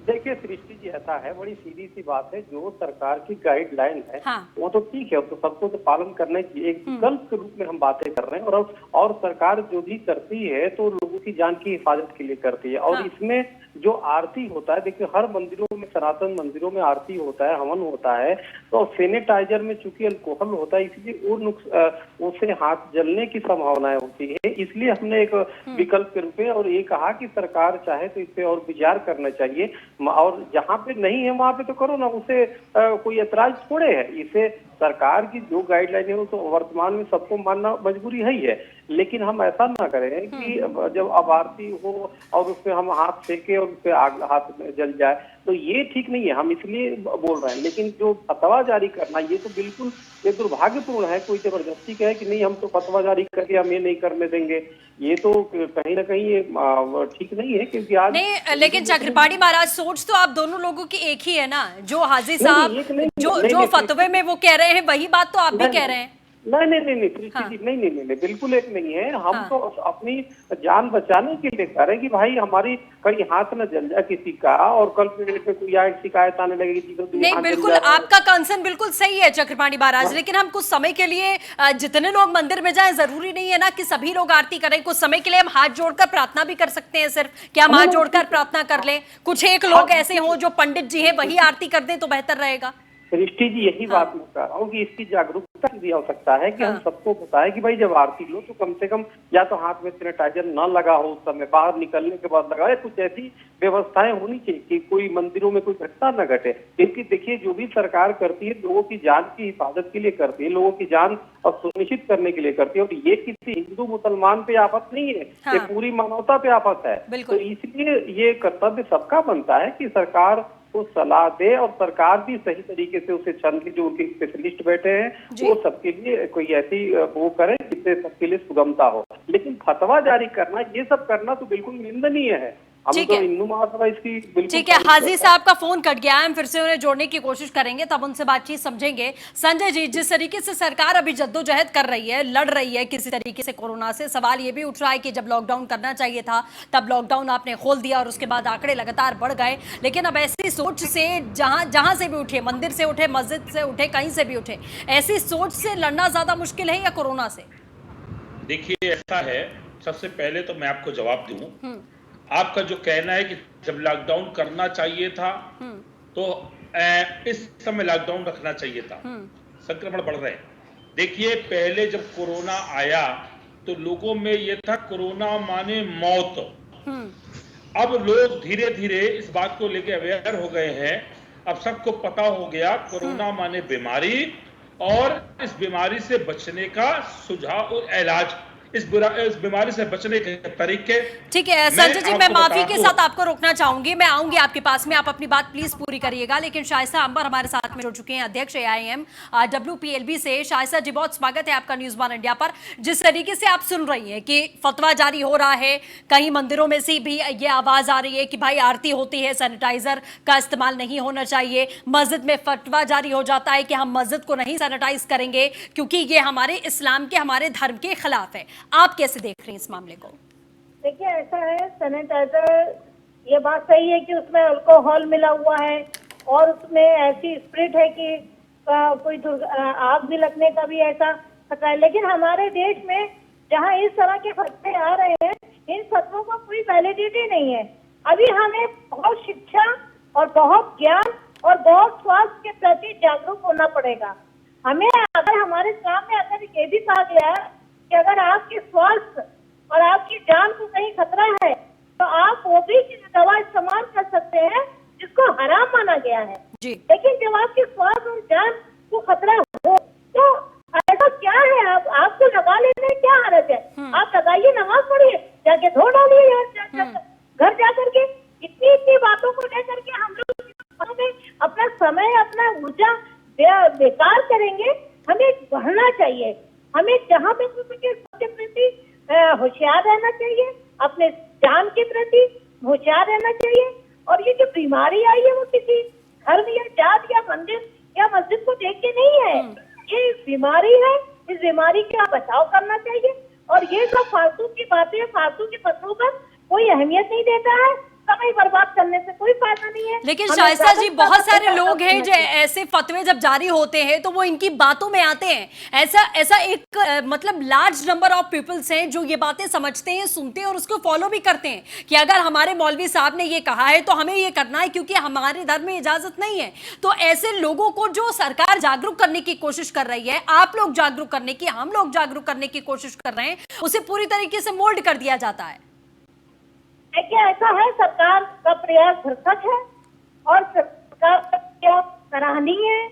देखिए सृष्टि जी, ऐसा है, बड़ी सीधी सी बात है, जो सरकार की गाइडलाइन है हाँ। वो तो ठीक है, तो सबको तो पालन करने की एक विकल्प के रूप में हम बातें कर रहे हैं। और सरकार जो भी करती है तो लोगों की जान की हिफाजत के लिए करती है। और हाँ। इसमें जो आरती होता है, देखिए हर मंदिरों में, सनातन मंदिरों में आरती होता है, हवन होता है, तो सैनिटाइजर में चूंकि अल्कोहल होता है, इसलिए उससे हाथ जलने की संभावनाएं होती है। इसलिए हमने एक विकल्प के रूप में और ये कहा कि सरकार चाहे तो इस पे और विचार करना चाहिए, और जहाँ पे नहीं है वहां पे तो करो ना, उसे कोई ऐतराज थोड़े है। इसे सरकार की जो गाइडलाइन है वो तो वर्तमान में सबको मानना मजबूरी है ही है, लेकिन हम ऐसा ना करें कि जब अब आरती हो और उसमें हम हाथ फेंके और उससे आग हाथ में जल जाए, तो ये ठीक नहीं है। हम इसलिए बोल रहे हैं, लेकिन जो फतवा जारी करना ये तो बिल्कुल ये दुर्भाग्यपूर्ण है। कोई जबरदस्ती कहे कि नहीं हम तो फतवा जारी करके हम ये नहीं करने देंगे, ये तो कहीं ना कहीं ये ठीक नहीं है, क्योंकि आज नहीं, लेकिन चक्रपाणी महाराज सोच तो आप दोनों लोगों की एक ही है ना, जो हाजी साहब जो फतवे में वो कह रहे हैं वही बात तो आप भी कह रहे हैं। नहीं, हाँ। नहीं, बिल्कुल एक नहीं है। हम तो अपनी जान बचाने के लिए कह रहे हैं कि भाई हमारी कहीं हाथ न जल जाए किसी का, और कल पे कोई शिकायत आने लगेगी। नहीं, बिल्कुल आपका कंसर्न बिल्कुल सही है चक्रपाणी महाराज, लेकिन हम कुछ समय के लिए जितने लोग मंदिर में जाएं, जरूरी नहीं है ना कि सभी लोग आरती करें। कुछ समय के लिए हम हाथ जोड़कर प्रार्थना भी कर सकते हैं। सिर्फ क्या हम हाथ जोड़कर प्रार्थना कर लें? कुछ एक लोग ऐसे हों जो पंडित जी हैं, वही आरती कर दें तो बेहतर रहेगा। सृष्टि जी, यही बात मैं कह रहा हूँ कि इसकी जागरूकता की भी आवश्यकता है कि हम सबको बताएं कि भाई जब आरती लो तो कम से कम या तो हाथ में सैनिटाइजर न लगा हो उस समय, बाहर निकलने के बाद लगाए। कुछ ऐसी व्यवस्थाएं होनी चाहिए कि कोई मंदिरों में कोई घटना न घटे। क्योंकि देखिए जो भी सरकार करती है लोगों की जान की हिफाजत के लिए करती है, लोगों की जान और सुनिश्चित करने के लिए करती है, और ये किसी हिंदू मुसलमान पे आफत नहीं है, ये पूरी मानवता पे आफत है। तो इसलिए ये कर्तव्य सबका बनता है कि सरकार को सलाह दे, और सरकार भी सही तरीके से उसे चुन के जो उनके स्पेशलिस्ट बैठे हैं वो सबके लिए कोई ऐसी वो करे जिससे सबके लिए सुगमता हो। लेकिन फतवा जारी करना, ये सब करना तो बिल्कुल निंदनीय है। हम तो हिंदू महासभा इसकी बिल्कुल। ठीक है, हाजी साहब का फोन कट गया है, हम फिर से उन्हें जोड़ने की कोशिश करेंगे, तब उनसे बातचीत समझेंगे। संजय जी, जिस तरीके से सरकार अभी जद्दोजहद कर रही है, लड़ रही है किसी तरीके से कोरोना से, सवाल ये भी उठ रहा है कि जब लॉकडाउन करना चाहिए था तब लॉकडाउन आपने खोल दिया और उसके बाद आंकड़े लगातार बढ़ गए। लेकिन अब ऐसी सोच से जहां से भी उठे, मंदिर से उठे, मस्जिद से उठे, कहीं से भी उठे, ऐसी सोच से लड़ना ज्यादा मुश्किल है या कोरोना से? देखिए ऐसा है, सबसे पहले तो मैं आपको जवाब दूं, आपका जो कहना है कि जब लॉकडाउन करना चाहिए था तो इस समय लॉकडाउन रखना चाहिए था, संक्रमण बढ़ रहे हैं। देखिए पहले जब कोरोना आया तो लोगों में यह था कोरोना माने मौत। अब लोग धीरे धीरे इस बात को लेकर अवेयर हो गए हैं। अब सबको पता हो गया कोरोना माने बीमारी, और इस बीमारी से बचने का सुझाव और इलाज, इस बीमारी से बचने के तरीके। ठीक है संजय जी, मैं माफी के साथ आपको रोकना चाहूंगी, मैं आऊंगी आपके पास में, आप अपनी बात प्लीज पूरी करिएगा। लेकिन शाइसा अंबर हमारे साथ में जुड़ चुके हैं, अध्यक्ष AIM WPLB से। शाइसा जी, बहुत स्वागत है आपका न्यूज़ 1 इंडिया पर। जिस तरीके से आप सुन रही हैं कि फतवा जारी हो रहा है, कहीं मंदिरों में से भी ये आवाज आ रही है कि भाई आरती होती है, सैनिटाइजर का इस्तेमाल नहीं होना चाहिए, मस्जिद में फतवा जारी हो जाता है कि हम मस्जिद को नहीं सैनिटाइज करेंगे क्योंकि ये हमारे इस्लाम के, हमारे धर्म के खिलाफ है। आप कैसे देख रही हैं इस मामले को? देखिए ऐसा है, सैनिटाइजर, ये बात सही है कि उसमें अल्कोहल मिला हुआ है और उसमें ऐसी स्प्रिट है कि कोई आग भी लगने का भी ऐसा खतरा है। लेकिन हमारे देश में जहां इस तरह के फतवे आ रहे हैं, इन फतवों का कोई वैलिडिटी नहीं है। अभी हमें बहुत शिक्षा और बहुत ज्ञान और बहुत स्वास्थ्य के प्रति जागरूक होना पड़ेगा। हमें अगर हमारे सामने अगर ये भी कहा गया है कि अगर आपके स्वास्थ्य और आपकी जान को कहीं खतरा है तो आप वो भी दवा इस्तेमाल कर सकते हैं जिसको हराम माना गया है जी। लेकिन जब आपके स्वास्थ्य और जान को खतरा हो तो ऐसा क्या है, आपको लगा लेने में क्या हर्ज है? आप लगाइए, नमाज पढ़िए, जाके धो डालिए घर जाकर के। इतनी बातों को लेकर के हम लोग अपना समय, अपना ऊर्जा बेकार करेंगे। हमें बढ़ना चाहिए, हमें जहाँ पे हो सके प्रति होशियार रहना चाहिए, अपने जान के प्रति होशियार रहना चाहिए। और ये जो बीमारी आई है वो किसी धर्म या जात या मंदिर या मस्जिद को देख के नहीं है, ये बीमारी है, इस बीमारी का बचाव करना चाहिए। और ये सब फालतू की बातें, फालतू की बातों पर कोई अहमियत नहीं देता है, समय बर्बाद करने से कोई फायदा नहीं है। लेकिन हमें शाइस्ता जी, ज्यादा बहुत सारे ज्यादा लोग हैं जो करना चाहिए। ऐसे फतवे जब जारी होते हैं तो वो इनकी बातों में आते हैं। ऐसा एक मतलब लार्ज नंबर ऑफ पीपल्स हैं जो ये बातें समझते हैं, सुनते हैं और उसको फॉलो भी करते हैं कि अगर हमारे मौलवी साहब ने ये कहा है तो हमें ये करना है क्योंकि हमारे धर्म में इजाजत नहीं है। तो ऐसे लोगों को जो सरकार जागरूक करने की कोशिश कर रही है, आप लोग जागरूक करने की, हम लोग जागरूक करने की कोशिश कर रहे हैं, उसे पूरी तरीके से मोल्ड कर दिया जाता है। देखिए, ऐसा है, सरकार का प्रयास भरसक है और सरकार का प्रयास सराहनीय है।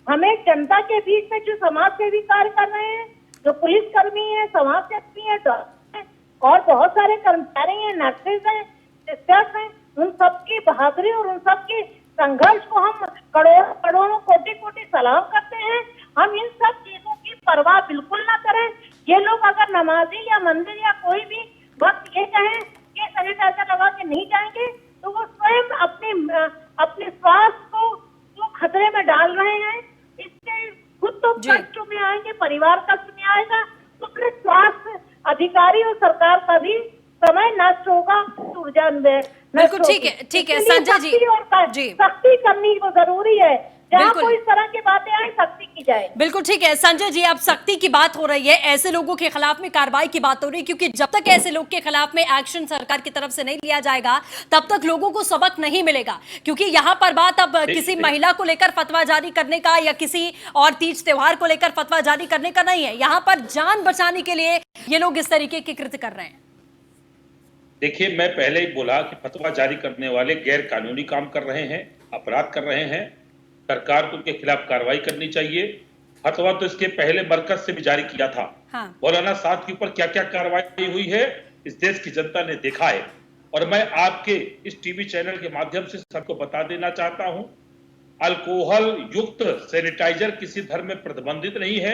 हमें जनता के बीच में जो समाज सेवी कार्य कर रहे हैं, जो पुलिसकर्मी है, समाज सेवी है, डॉक्टर है और बहुत सारे कर्मचारी हैं, नर्सेज हैं, सिस्टर्स हैं, उन सबकी बहादुरी और उन सबके संघर्ष को हम करोड़ों कोटि कोटि सलाम करते हैं। हम इन सब चीजों की परवाह बिल्कुल ना करें। ये लोग अगर नमाजी या मंदिर या कोई भी वक्त ये कहें कि सैनिटाइजर लगा के नहीं जाएंगे तो वो स्वयं अपने स्वास्थ्य को जो खतरे में डाल रहे हैं, इससे खुद तो कष्ट में आएंगे, परिवार कष्ट में आएगा, तो फिर स्वास्थ्य अधिकारी और सरकार का भी समय नष्ट होगा, ऊर्जा बिल्कुल ठीक है संजय जी, सख्ती करनी वो जरूरी है। जहाँ कोई इस तरह की बातें आए, सख्ती की जाए। बिल्कुल ठीक है संजय जी, अब सख्ती की बात हो रही है, ऐसे लोगों के खिलाफ में कार्रवाई की बात हो रही है, क्योंकि जब तक ऐसे लोग के खिलाफ में एक्शन सरकार की तरफ से नहीं लिया जाएगा तब तक लोगों को सबक नहीं मिलेगा। क्योंकि यहाँ पर बात अब किसी महिला को लेकर फतवा जारी करने का या किसी और तीज त्योहार को लेकर फतवा जारी करने का नहीं है, यहाँ पर जान बचाने के लिए ये लोग इस तरीके के कृत्य कर रहे हैं। देखिए, मैं पहले ही बोला कि फतवा जारी करने वाले गैर कानूनी काम कर रहे हैं, अपराध कर रहे हैं, सरकार को उनके खिलाफ कार्रवाई करनी चाहिए। फतवा तो इसके पहले मरकज से भी जारी किया था। मौलाना साहब के ऊपर क्या क्या कार्रवाई हुई है इस देश की जनता ने देखा है। और मैं आपके इस टीवी चैनल के माध्यम से सबको बता देना चाहता हूं, अल्कोहल युक्त सैनिटाइजर किसी धर्म में प्रतिबंधित नहीं है।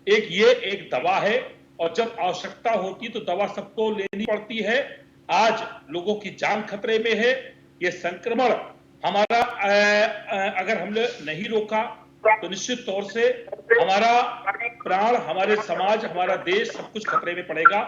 एक दवा है और जब आवश्यकता होती तो दवा सबको लेनी पड़ती है। आज लोगों की जान खतरे में है। ये संक्रमण हमारा अगर हमने नहीं रोका तो निश्चित तौर से हमारा प्राण, हमारे समाज, हमारा देश सब कुछ खतरे में पड़ेगा।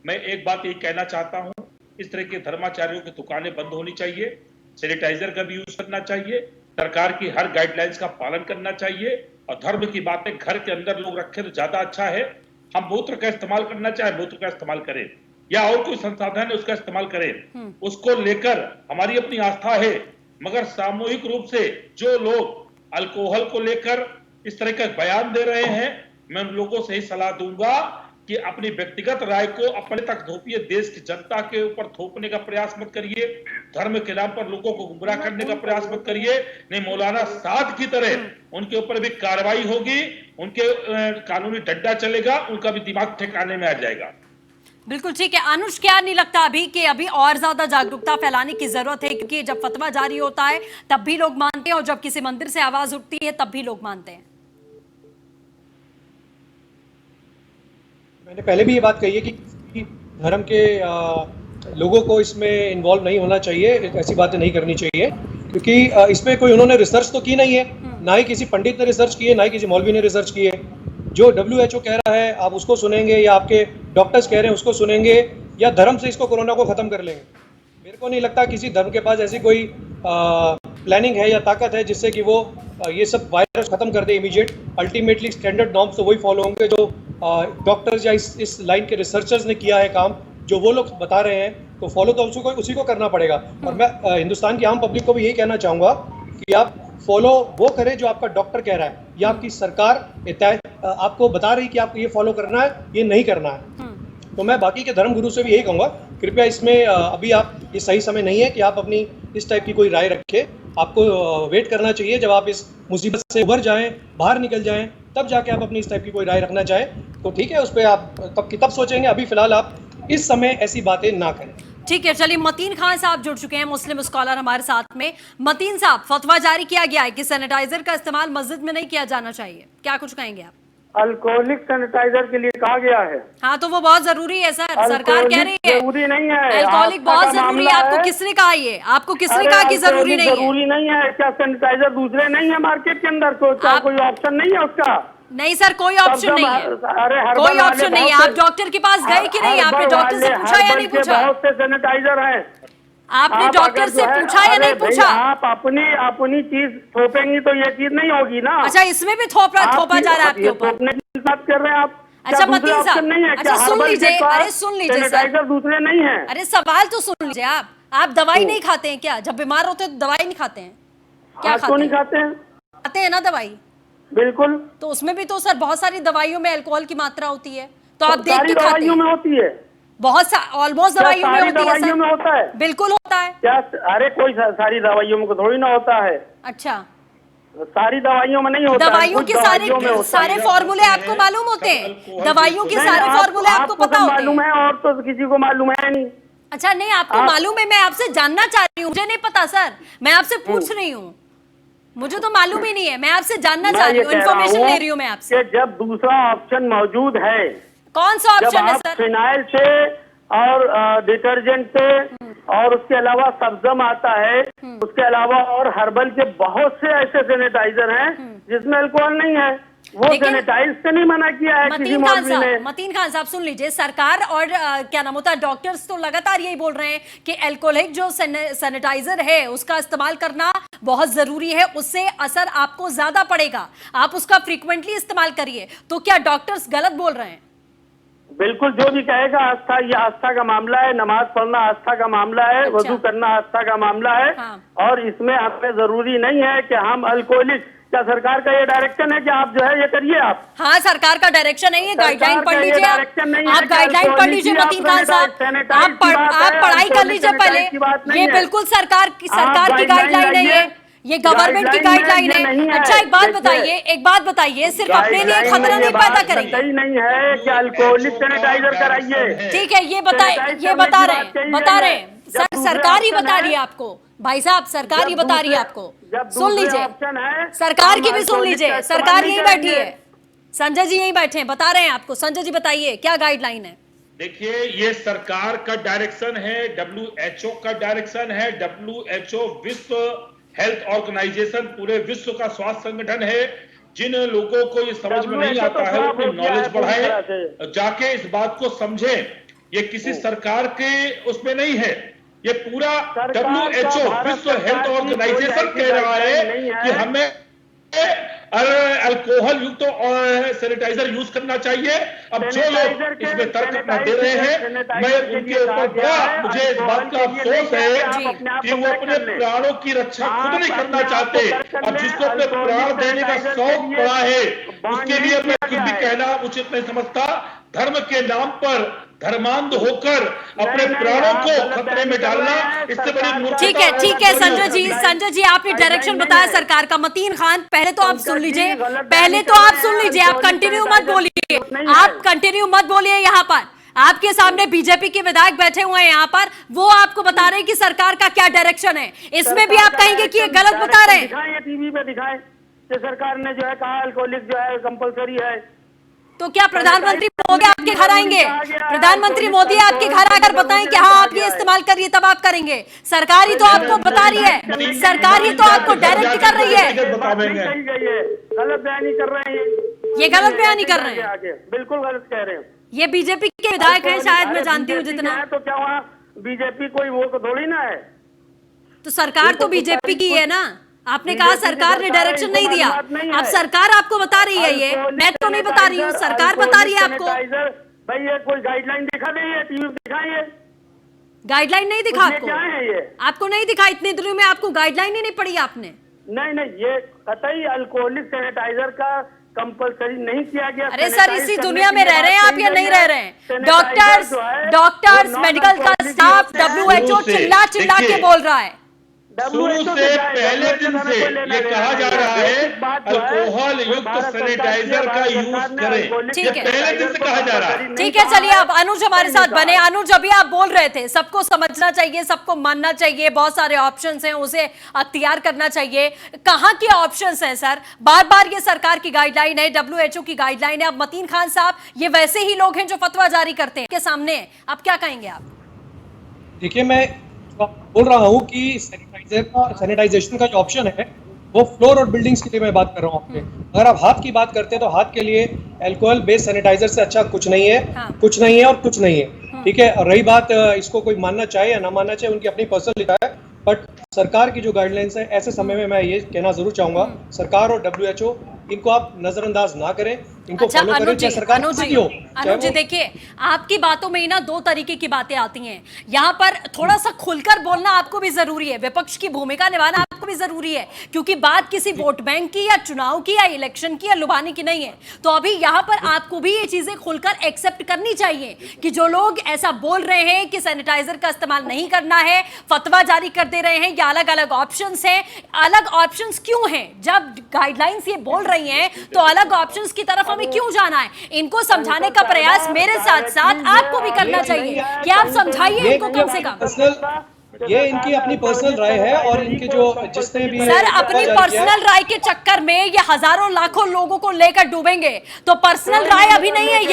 मैं एक बात यही कहना चाहता हूं, इस तरह के धर्माचार्यों की दुकानें बंद होनी चाहिए, सैनिटाइजर का भी यूज करना चाहिए, सरकार की हर गाइडलाइंस का पालन करना चाहिए और धर्म की बातें घर के अंदर लोग रखें तो ज्यादा अच्छा है। हम मूत्र का इस्तेमाल करना चाहे मूत्र का इस्तेमाल करें या और कोई संसाधन है उसका इस्तेमाल करें, उसको लेकर हमारी अपनी आस्था है। मगर सामूहिक रूप से जो लोग अल्कोहल को लेकर इस तरह का बयान दे रहे हैं, मैं उन लोगों से ही सलाह दूंगा कि अपनी व्यक्तिगत राय को अपने तक थोपिए, देश की जनता के ऊपर थोपने का प्रयास मत करिए, धर्म के नाम पर लोगों को गुमराह करने का प्रयास मत करिए। नहीं, मौलाना साद की तरह उनके ऊपर भी कार्रवाई होगी, उनके कानूनी डंडा चलेगा, उनका भी दिमाग ठिकाने में आ जाएगा। बिल्कुल ठीक है अनुष, क्या नहीं लगता अभी कि अभी और ज्यादा जागरूकता फैलाने की जरूरत है? क्योंकि जब फतवा जारी होता है तब भी लोग मानते हैं और जब किसी मंदिर से आवाज उठती है तब भी लोग मानते हैं। मैंने पहले भी ये बात कही है कि धर्म के लोगों को इसमें इन्वॉल्व नहीं होना चाहिए, ऐसी बातें नहीं करनी चाहिए, क्योंकि इसमें कोई उन्होंने रिसर्च तो की नहीं है, ना ही किसी पंडित ने रिसर्च की है, ना ही किसी मौलवी ने रिसर्च की है। जो WHO कह रहा है आप उसको सुनेंगे या आपके डॉक्टर्स कह रहे हैं उसको सुनेंगे या धर्म से इसको कोरोना को खत्म कर लेंगे? मेरे को नहीं लगता किसी धर्म के पास ऐसी कोई प्लानिंग है या ताकत है जिससे कि वो ये सब वायरस खत्म कर दे इमीडिएट। अल्टीमेटली स्टैंडर्ड नॉर्म्स तो वही फॉलो होंगे जो डॉक्टर्स या इस लाइन के रिसर्चर्स ने किया है काम, जो वो लोग बता रहे हैं, तो फॉलो तो उसी को करना पड़ेगा। और मैं हिंदुस्तान की आम पब्लिक को भी यही कहना चाहूँगा कि आप फॉलो वो करें जो आपका डॉक्टर कह रहा है या आपकी सरकार आपको बता रही कि आपको ये फॉलो करना है, ये नहीं करना है। तो मैं बाकी के धर्म गुरु से भी यही कहूँगा, कृपया इसमें अभी आप, ये सही समय नहीं है कि आप अपनी इस टाइप की कोई राय रखें। आपको वेट करना चाहिए जब आप इस मुसीबत से उभर जाएं, बाहर निकल जाएं, तब जाके आप अपनी इस टाइप की कोई राय रखना चाहें तो ठीक है, उस पर आप तब सोचेंगे। अभी फिलहाल आप इस समय ऐसी बातें ना करें। ठीक है, चलिए मतीन खान साहब जुड़ चुके हैं, मुस्लिम स्कॉलर हमारे साथ में। मतीन साहब, फतवा जारी किया गया है कि सैनिटाइजर का इस्तेमाल मस्जिद में नहीं किया जाना चाहिए, क्या कुछ कहेंगे आप? अल्कोहलिक सैनिटाइजर के लिए कहा गया है। हाँ तो वो बहुत जरूरी है सर, सरकार कह रही है जरूरी नहीं है, अल्कोहलिक बहुत जरूरी है। आपको किसने कहा ये? आपको किसने कहा कि जरूरी नहीं है? जरूरी नहीं है क्या? सैनिटाइजर दूसरे नहीं है मार्केट के अंदर? कोई ऑप्शन नहीं है उसका? नहीं सर, कोई ऑप्शन नहीं है, कोई ऑप्शन नहीं है। आप डॉक्टर के पास गए कि नहीं? आपने डॉक्टर से पूछा या नहीं पूछा? बहुत से सैनिटाइजर हैं, आपने डॉक्टर से पूछा या नहीं पूछा? आप अपनी चीज थोपेंगी तो ये चीज नहीं होगी ना। अच्छा, इसमें भी थोपा जा रहा है आपके ऊपर? थोपने की बात कर रहे हैं आप? अच्छा मतीन साहब, नहीं है? अच्छा सुन लीजिए, अरे सुन लीजिए सर, सैनिटाइजर दूसरे नहीं है। अरे सवाल तो सुन लीजिए। आप दवाई नहीं खाते हैं क्या? जब बीमार होते हैं तो दवाई नहीं खाते हैं क्या? खाते नहीं खाते हैं? खाते हैं ना दवाई, बिल्कुल। तो उसमें भी तो सर बहुत सारी दवाइयों में अल्कोहल की मात्रा होती है, तो आप देख के खाते दवाइयों में होती है, बहुत ऑलमोस्ट दवाइयों में होती है दवाइयों सर? में होता है, बिल्कुल होता है। क्या? अरे कोई सारी दवाइयों में थोड़ी ना होता है। अच्छा, सारी दवाइयों में नहीं होता। दवाइयों के सारे फॉर्मूले आपको मालूम होते हैं? दवाइयों के सारे फॉर्मूले आपको पता होते हैं? मालूम है, और तो किसी को मालूम है नहीं। अच्छा नहीं, आपको मालूम है? मैं आपसे जानना चाह रही हूँ, मुझे नहीं पता सर, मैं आपसे पूछ रही हूँ, मुझे तो मालूम ही नहीं है, मैं आपसे जानना चाह रही हूँ, इन्फॉर्मेशन ले रही हूँ मैं आपसे। जब दूसरा ऑप्शन मौजूद है, कौन सा ऑप्शन है सर? फिनाइल से और डिटर्जेंट से, और उसके अलावा सब्जम आता है, उसके अलावा और हर्बल के बहुत से ऐसे सैनिटाइजर हैं जिसमें अल्कोहल नहीं है। वो सैनिटाइज से नहीं मना किया है किसी मौलवी ने। मतीन खान साहब सुन लीजिए, सरकार और क्या नाम होता है डॉक्टर्स तो लगातार यही बोल रहे हैं कि अल्कोहलिक जो सैनिटाइजर है उसका इस्तेमाल करना बहुत जरूरी है, उससे असर आपको ज्यादा पड़ेगा, आप उसका फ्रीक्वेंटली इस्तेमाल करिए। तो क्या डॉक्टर्स गलत बोल रहे हैं? बिल्कुल, जो भी कहेगा आस्था, ये आस्था का मामला है, नमाज पढ़ना आस्था का मामला है, अच्छा। वजू करना आस्था का मामला है। हाँ। और इसमें हमें जरूरी नहीं है कि हम अल्कोहलिक, क्या सरकार का ये डायरेक्शन है कि आप जो है ये करिए आप? हाँ सरकार का डायरेक्शन है, ये गाइडलाइन पढ़ लीजिए आप गाइडलाइन पढ़ लीजिए मतीन खान साहब, आप पढ़ाई कर लीजिए पहले। ये बिल्कुल सरकार की गाइडलाइन है, ये गवर्नमेंट की गाइडलाइन है। अच्छा एक बात बताइए, सिर्फ अपने लिए खतरा नहीं पैदा करेंगे? नहीं है कि अल्कोहलिक सैनिटाइजर कराइए। ठीक है, ये बता रहे हैं सर, सरकार ही बता रही है आपको भाई साहब, सरकार ही बता रही है आपको। सुन लीजिए, सरकार की भी सुन लीजिए, सरकार यही बैठी है, संजय जी यही बैठे हैं, बता रहे हैं आपको। संजय जी बताइए क्या गाइडलाइन है? देखिए, ये सरकार का डायरेक्शन है, WHO का डायरेक्शन है। WHO विश्व हेल्थ ऑर्गेनाइजेशन पूरे विश्व का स्वास्थ्य संगठन है। जिन लोगों को ये समझ में नहीं आता है वो नॉलेज बढ़ाए, जाके इस बात को समझें। ये किसी सरकार के उसमें नहीं है, ये पूरा WHO विश्व हेल्थ ऑर्गेनाइजेशन कह रहा है कि हमें अल्कोहल युक्त सैनिटाइजर यूज करना चाहिए। अब जो लोग इसमें तर्क अपना दे रहे हैं, मैं उनके ऊपर बड़ा, मुझे इस बात का अफसोस है कि वो अपने प्राणों की रक्षा खुद नहीं करना चाहते। अब जिसको अपने प्राण देने का शौक पड़ा है उसके लिए मैं कुछ भी कहना उचित नहीं समझता। धर्म के नाम पर धर्मांध होकर अपने प्राणों को खतरे में डालना, इससे बड़ी मूर्खता। ठीक है संजय जी आपने डायरेक्शन बताया सरकार का। मतीन खान पहले तो आप सुन लीजिए, आप कंटिन्यू मत बोलिए यहाँ पर। आपके सामने बीजेपी के विधायक बैठे हुए हैं यहाँ पर, वो आपको बता रहे हैं कि सरकार का क्या डायरेक्शन है। इसमें भी आप कहेंगे कि ये गलत बता रहे हैं? टीवी पे दिखाएं कि सरकार ने जो है कहा अल्कोहलिक जो है कंपलसरी है। तो क्या प्रधानमंत्री मोदी आपके घर आएंगे? प्रधानमंत्री मोदी आपके घर आकर बताएं कि हाँ आप ये इस्तेमाल करिए, तब आप करेंगे? सरकार ही तो आपको बता रही है, सरकार ही तो आपको डायरेक्ट कर रही है। गलत बयानी कर रहे हैं, ये गलत बयानी कर रहे हैं, बिल्कुल गलत कह रहे हैं। ये बीजेपी के विधायक हैं शायद, मैं जानती हूँ जितना। तो क्या वहाँ बीजेपी कोई वो थोड़ी ना है? तो सरकार तो बीजेपी की है ना। आपने कहा सरकार ने डायरेक्शन नहीं दिया, अब सरकार आपको बता रही है, ये मैं तो नहीं बता रही हूँ, सरकार बता रही है आपको। भाई ये कोई गाइडलाइन दिखा नहीं है, टीवी दिखाइए। गाइडलाइन नहीं दिखा आपको? क्या है ये? आपको नहीं दिखा? इतने दिनों में आपको गाइडलाइन ही नहीं पड़ी आपने? नहीं, ये कतई अल्कोहलिक सैनिटाइजर का कंपलसरी नहीं किया गया। अरे सर, इसी दुनिया में रह रहे हैं आप या नहीं रह रहे हैं? डॉक्टर्स, मेडिकल का स्टाफ, WHO चिल्ला के बोल रहा है। शुरू से पहले दिन से ये कहा जा रहा है अल्कोहल युक्त सैनिटाइजर का यूज करें। ठीक ये है। पहले दिन से कहा जा रहा है। ठीक है, चलिए अब अनुज हमारे साथ बने। अनुज, अभी आप बोल रहे थे सबको समझना चाहिए, सबको मानना चाहिए, बहुत सारे ऑप्शंस हैं, उसे अख्तियार करना चाहिए। कहाँ के ऑप्शंस हैं सर? बार बार ये सरकार की गाइडलाइन है, WHO की गाइडलाइन है। अब मतीन खान साहब ये वैसे ही लोग हैं जो फतवा जारी करते हैं के सामने, अब क्या कहेंगे आप? देखिए, मैं बोल रहा हूँ कि सैनिटाइजेशन का जो ऑप्शन है वो फ्लोर और बिल्डिंग्स के लिए मैं बात कर रहा हूँ आपके। अगर आप हाथ की बात करते हैं तो हाथ के लिए अल्कोहल बेस्ड सैनिटाइजर से अच्छा कुछ नहीं है। हाँ। कुछ नहीं है और कुछ नहीं है। ठीक है, और रही बात इसको कोई मानना चाहे या ना मानना चाहे, उनकी अपनी पर्सनल लिखा है। बट सरकार की जो गाइडलाइंस है, ऐसे समय में मैं ये कहना जरूर चाहूंगा, सरकार और WHO इनको आप नजरअंदाज ना करें, इनको अच्छा, फॉलो करें, चाहे सरकार किसी की हो। अनुज जी, देखिए आपकी बातों में ही ना दो तरीके की बातें आती हैं। यहाँ पर थोड़ा सा खुलकर बोलना आपको भी जरूरी है, विपक्ष की भूमिका निभाना आपको भी जरूरी है, क्योंकि बात किसी वोट बैंक की या चुनाव की या इलेक्शन की या लुभाने की नहीं है। तो अभी यहाँ पर आपको भी ये चीजें खुलकर एक्सेप्ट करनी चाहिए कि जो लोग ऐसा बोल रहे हैं कि सैनिटाइजर का इस्तेमाल नहीं करना है, फतवा जारी कर दे रहे हैं, या अलग अलग ऑप्शंस हैं। अलग ऑप्शंस क्यों हैं? जब गाइडलाइंस ये बोल रही हैं तो अलग ऑप्शंस की तरफ हमें क्यों जाना है? इनको समझाने का प्रयास मेरे साथ साथ आपको भी करना चाहिए कि आप समझाइए इनको कम से कम। ये इनकी अपनी पर्सनल राय है और इनके जो जिसने भी सर अपनी पर्सनल राय के चक्कर में ये हजारों लाखों लोगों को लेकर डूबेंगे। तो पर्सनल राय अभी नहीं है,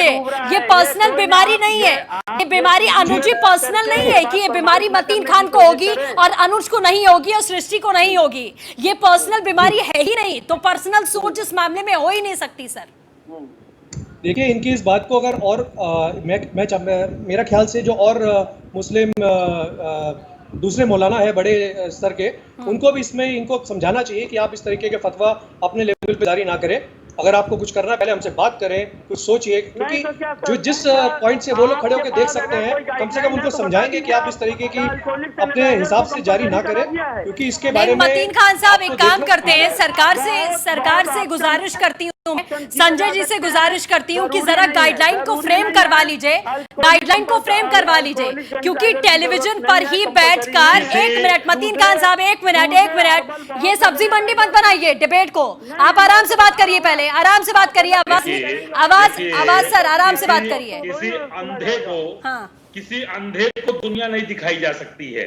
ये पर्सनल बीमारी नहीं है। ये बीमारी अनुज जी पर्सनल नहीं है कि ये बीमारी मतीन खान को होगी और अनुज को नहीं होगी और सृष्टि को नहीं होगी। ये पर्सनल बीमारी है ही नहीं, तो पर्सनल सोच इस मामले में हो ही नहीं सकती सर। देखिए, इनकी इस बात को अगर और मेरा ख्याल से जो और मुस्लिम दूसरे मौलाना है बड़े स्तर के, उनको भी इसमें इनको समझाना चाहिए कि आप इस तरीके के फतवा अपने लेवल पे जारी ना करें। अगर आपको कुछ करना है पहले हमसे बात करें, कुछ सोचिए, क्योंकि जो जिस पॉइंट से वो लोग खड़े होकर देख सकते हैं, कम से कम उनको समझाएंगे कि आप इस तरीके की अपने हिसाब से जारी ना करें, क्योंकि इसके बारे में मतीन खान साहब एक काम करते हैं, सरकार से गुजारिश करती हूँ, संजय जी से गुजारिश करती हूँ कि जरा गाइडलाइन को फ्रेम करवा लीजिए, गाइडलाइन को फ्रेम करवा लीजिए, क्योंकि टेलीविजन पर ही बैठकर 1 मिनट मतीन खान साहब 1 मिनट, ये सब्जी मंडी मत बनाइए डिबेट को। आप आराम से बात करिए, पहले आराम से बात करिए, आवाज सर आराम से बात करिए। किसी अंधे को दुनिया नहीं दिखाई जा सकती है,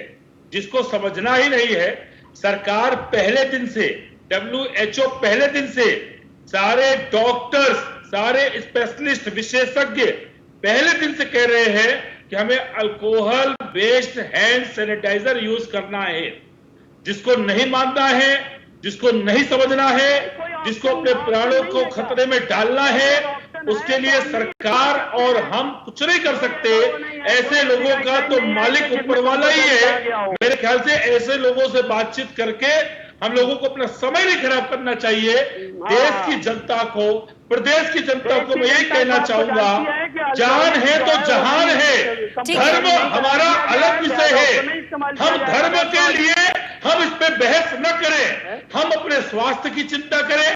जिसको समझना ही नहीं है। सरकार पहले दिन से, WHO पहले दिन से, सारे डॉक्टर्स, सारे स्पेशलिस्ट, विशेषज्ञ पहले दिन से कह रहे हैं कि हमें alcohol based hand sanitiser use करना है। जिसको नहीं मानना है, जिसको नहीं समझना है, जिसको अपने प्राणों को खतरे में डालना है, उसके लिए सरकार और हम कुछ नहीं कर सकते। ऐसे लोगों का तो मालिक ऊपर वाला ही है। मेरे ख्याल से ऐसे लोगों से बातचीत करके हम लोगों को अपना समय नहीं खराब करना चाहिए। देश की जनता को, प्रदेश की जनता को मैं यही कहना चाहूंगा, जान है तो जहान है। धर्म हमारा अलग विषय है। हम धर्म के लिए हम इस पे बहस न करें, हम अपने स्वास्थ्य की चिंता करें।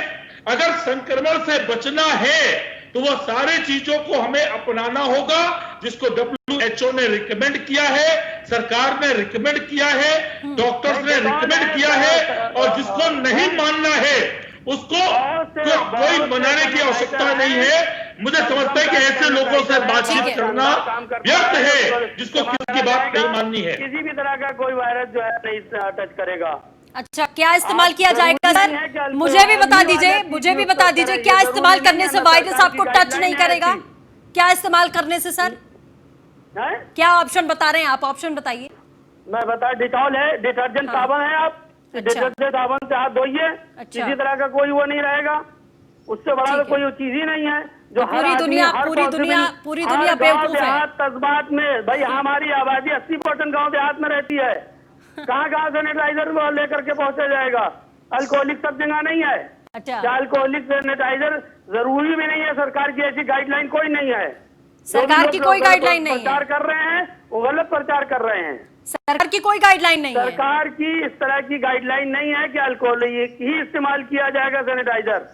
अगर संक्रमण से बचना है तो वह सारी चीजों को हमें अपनाना होगा, जिसको WHO ने रिकमेंड किया है, सरकार ने रिकमेंड किया है, डॉक्टर्स ने रिकमेंड किया है, और जिसको नहीं मानना है उसको कोई मनाने की आवश्यकता नहीं है। मुझे समझता है कि ऐसे लोगों से बातचीत करना व्यर्थ है, जिसको किसी की बात नहीं माननी है। किसी भी तरह का कोई वायरस जो है नहीं टच करेगा। अच्छा, क्या इस्तेमाल किया जाएगा सर? मुझे भी बता दीजिए, क्या इस्तेमाल करने से वायरस आपको टच नहीं करेगा? क्या इस्तेमाल करने से सर? क्या ऑप्शन बता रहे हैं आप? ऑप्शन बताइए। मैं बता, डिटॉल है, डिटर्जेंट साबुन है, आप डिटर्जेंट साबुन से हाथ धोइए। किसी तरह का कोई वो नहीं रहेगा, उससे बड़ा तो कोई चीज ही नहीं है। जो पूरी दुनिया बेवकूफ है। कस्बात में भाई हमारी आबादी 80% गाँव देहात में रहती है। कहाँ सैनिटाइजर लेकर के पहुंचा जाएगा? अल्कोहलिक सब जगह नहीं है। अच्छा, अल्कोहलिक सैनिटाइजर जरूरी भी नहीं है। सरकार की ऐसी गाइडलाइन कोई नहीं है। सरकार की कोई गाइडलाइन नहीं है। प्रचार कर रहे हैं, वो गलत प्रचार कर रहे हैं। सरकार की कोई गाइडलाइन नहीं है। सरकार की इस तरह की गाइडलाइन नहीं है कि अल्कोहल ही इस्तेमाल किया जाएगा सैनिटाइजर।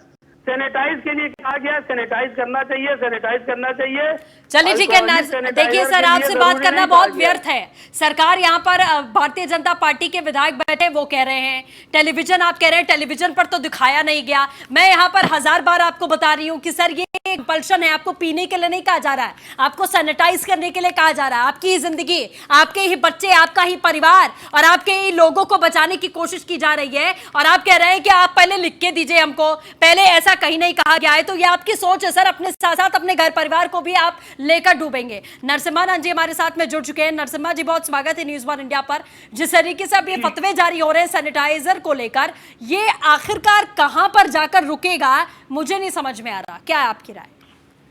सैनिटाइज के लिए कहा गया, सैनिटाइज करना चाहिए, सैनिटाइज करना चाहिए। चलिए ठीक है, देखिए सर, आपसे बात करना बहुत व्यर्थ है। सरकार यहाँ पर भारतीय जनता पार्टी के विधायक बैठे, वो कह रहे हैं टेलीविजन, आप कह रहे हैं टेलीविजन पर तो दिखाया नहीं गया। मैं यहाँ पर 1000 बार आपको बता रही हूँ कि सर ये कंपल्शन है, आपको पीने के लिए नहीं कहा जा रहा है, आपको सैनिटाइज करने के लिए कहा जा रहा है। आपकी ही जिंदगी, आपके ही बच्चे, आपका ही परिवार और आपके ही लोगों को बचाने की कोशिश की जा रही है, और आप कह रहे हैं कि आप पहले लिख के दीजिए हमको, पहले ऐसा कहीं नहीं कहा गया है। तो ये आपकी सोच है सर, अपने साथ साथ अपने घर परिवार को भी आप लेकर डूबेंगे। नरसिम्हा नंद जी हमारे साथ में जुड़ चुके हैं। नरसिम्हा जी, बहुत स्वागत है न्यूज़ वन इंडिया पर। जिस तरीके से अब ये फतवे जारी हो रहे हैं सैनिटाइजर को लेकर, ये आखिरकार कहां पर जाकर रुकेगा, मुझे नहीं समझ में आ रहा। क्या है आपकी राय?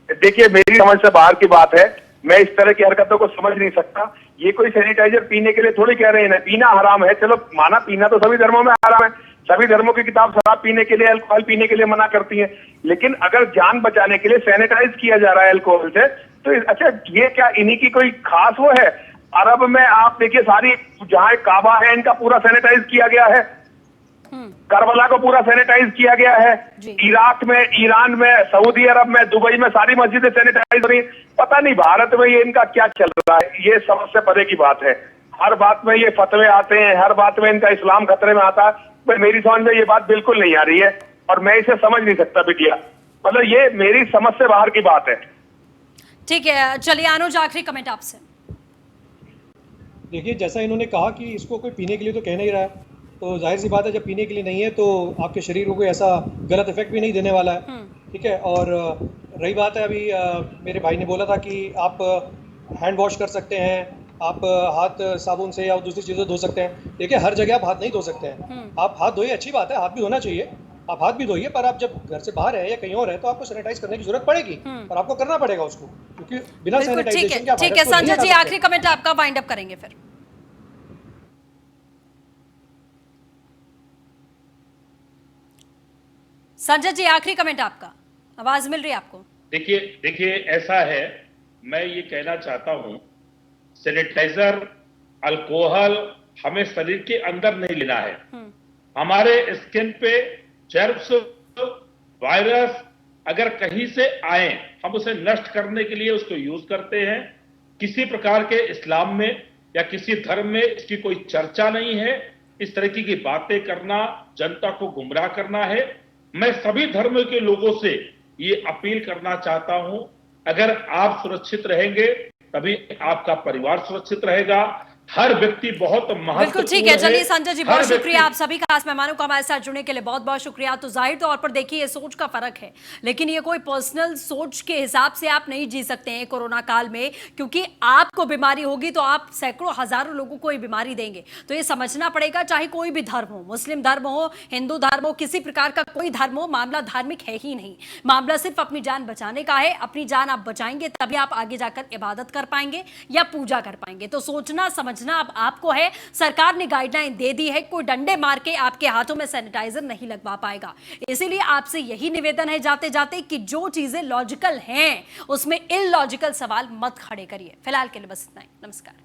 देखिए, मेरी समझ से बाहर की बात है, मैं इस तरह की हरकतों को समझ नहीं सकता। ये कोई सैनिटाइजर पीने के लिए थोड़ी कह रहे हैं, पीना हराम है, चलो माना, पीना तो सभी धर्मों में हराम है, सभी धर्मों की किताब शराब पीने के लिए, अल्कोहल पीने के लिए मना करती है। लेकिन अगर जान बचाने के लिए सैनिटाइज किया जा रहा है अल्कोहल से, तो अच्छा, ये क्या इन्हीं की कोई खास वो है? अरब में आप देखिए, सारी जहां काबा है इनका पूरा सैनिटाइज किया गया है, करबला को पूरा सैनिटाइज किया गया है, इराक में, ईरान में, सऊदी अरब में, दुबई में सारी मस्जिदें सैनिटाइज हो रही। पता नहीं भारत में ये इनका क्या चल रहा है, ये समझ से परे की बात है। हर बात में ये फतवे आते हैं, हर बात में इनका इस्लाम खतरे में आता है। मेरी समझ में ये बात बिल्कुल नहीं आ रही है और मैं इसे समझ नहीं सकता बिटिया, मतलब ये मेरी समझ से बाहर की बात है। ठीक है, चलिए अनुज, आखिरी कमेंट आपसे। देखिए, जैसा इन्होंने कहा कि इसको कोई पीने के लिए तो कह नहीं रहा है, तो जाहिर सी बात है, जब पीने के लिए नहीं है तो आपके शरीर को कोई ऐसा गलत इफेक्ट भी नहीं देने वाला है। ठीक है, और रही बात है, अभी मेरे भाई ने बोला था कि आप हैंड वॉश कर सकते हैं, आप हाथ साबुन से या दूसरी चीज़ों से धो सकते हैं। देखिए, हर जगह आप हाथ नहीं धो सकते हैं। आप हाथ धोइए, अच्छी बात है, हाथ भी धोना चाहिए, आप हाथ भी धोइए, पर आप जब घर से बाहर है या कहीं और है तो आपको सैनिटाइज करने की जरूरत पड़ेगी और आपको करना पड़ेगा उसको, क्योंकि बिना सैनिटाइजेशन के आप ठीक है संजय जी, आखिरी कमेंट आपका, वाइंड अप करेंगे फिर। संजय जी, आखिरी कमेंट आपका, आवाज मिल रही है आपको? देखिए ऐसा है, मैं ये कहना चाहता हूं, सैनिटाइजर, अल्कोहल हमें शरीर के अंदर नहीं लेना है। हमारे स्किन पे जर्म्स, वायरस अगर कहीं से आए, हम उसे नष्ट करने के लिए उसको यूज करते हैं। किसी प्रकार के इस्लाम में या किसी धर्म में इसकी कोई चर्चा नहीं है। इस तरीके की बातें करना जनता को गुमराह करना है। मैं सभी धर्मों के लोगों से ये अपील करना चाहता हूं, अगर आप सुरक्षित रहेंगे तभी आपका परिवार सुरक्षित रहेगा। हर व्यक्ति बहुत महत्वपूर्ण है। बिल्कुल ठीक है, चलिए संजय जी, बहुत शुक्रिया आप सभी खास मेहमानों का हमारे साथ जुड़ने के लिए, बहुत बहुत शुक्रिया। तो जाहिर तौर पर देखिए, ये सोच का फर्क है, लेकिन ये कोई पर्सनल सोच के हिसाब से आप नहीं जी सकते हैं कोरोना काल में, क्योंकि आपको बीमारी होगी तो आप सैकड़ों हजारों लोगों को ये बीमारी देंगे। तो ये समझना पड़ेगा, चाहे कोई भी धर्म हो, मुस्लिम धर्म हो, हिंदू धर्म हो, किसी प्रकार का कोई धर्म हो, मामला धार्मिक है ही नहीं। मामला सिर्फ अपनी जान बचाने का है। अपनी जान आप बचाएंगे तभी आप आगे जाकर इबादत कर पाएंगे या पूजा कर पाएंगे। तो सोचना समझना अब आपको है। सरकार ने गाइडलाइन दे दी है, कोई डंडे मार के आपके हाथों में सैनिटाइजर नहीं लगवा पाएगा। इसीलिए आपसे यही निवेदन है जाते जाते कि जो चीजें लॉजिकल हैं उसमें इलॉजिकल सवाल मत खड़े करिए। फिलहाल के लिए बस इतना ही, नमस्कार।